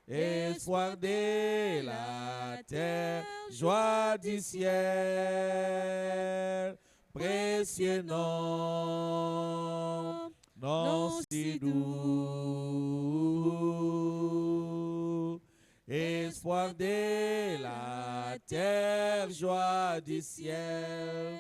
espoir de la terre, joie du ciel. Précieux nom, nom si doux, espoir de la terre, joie du ciel.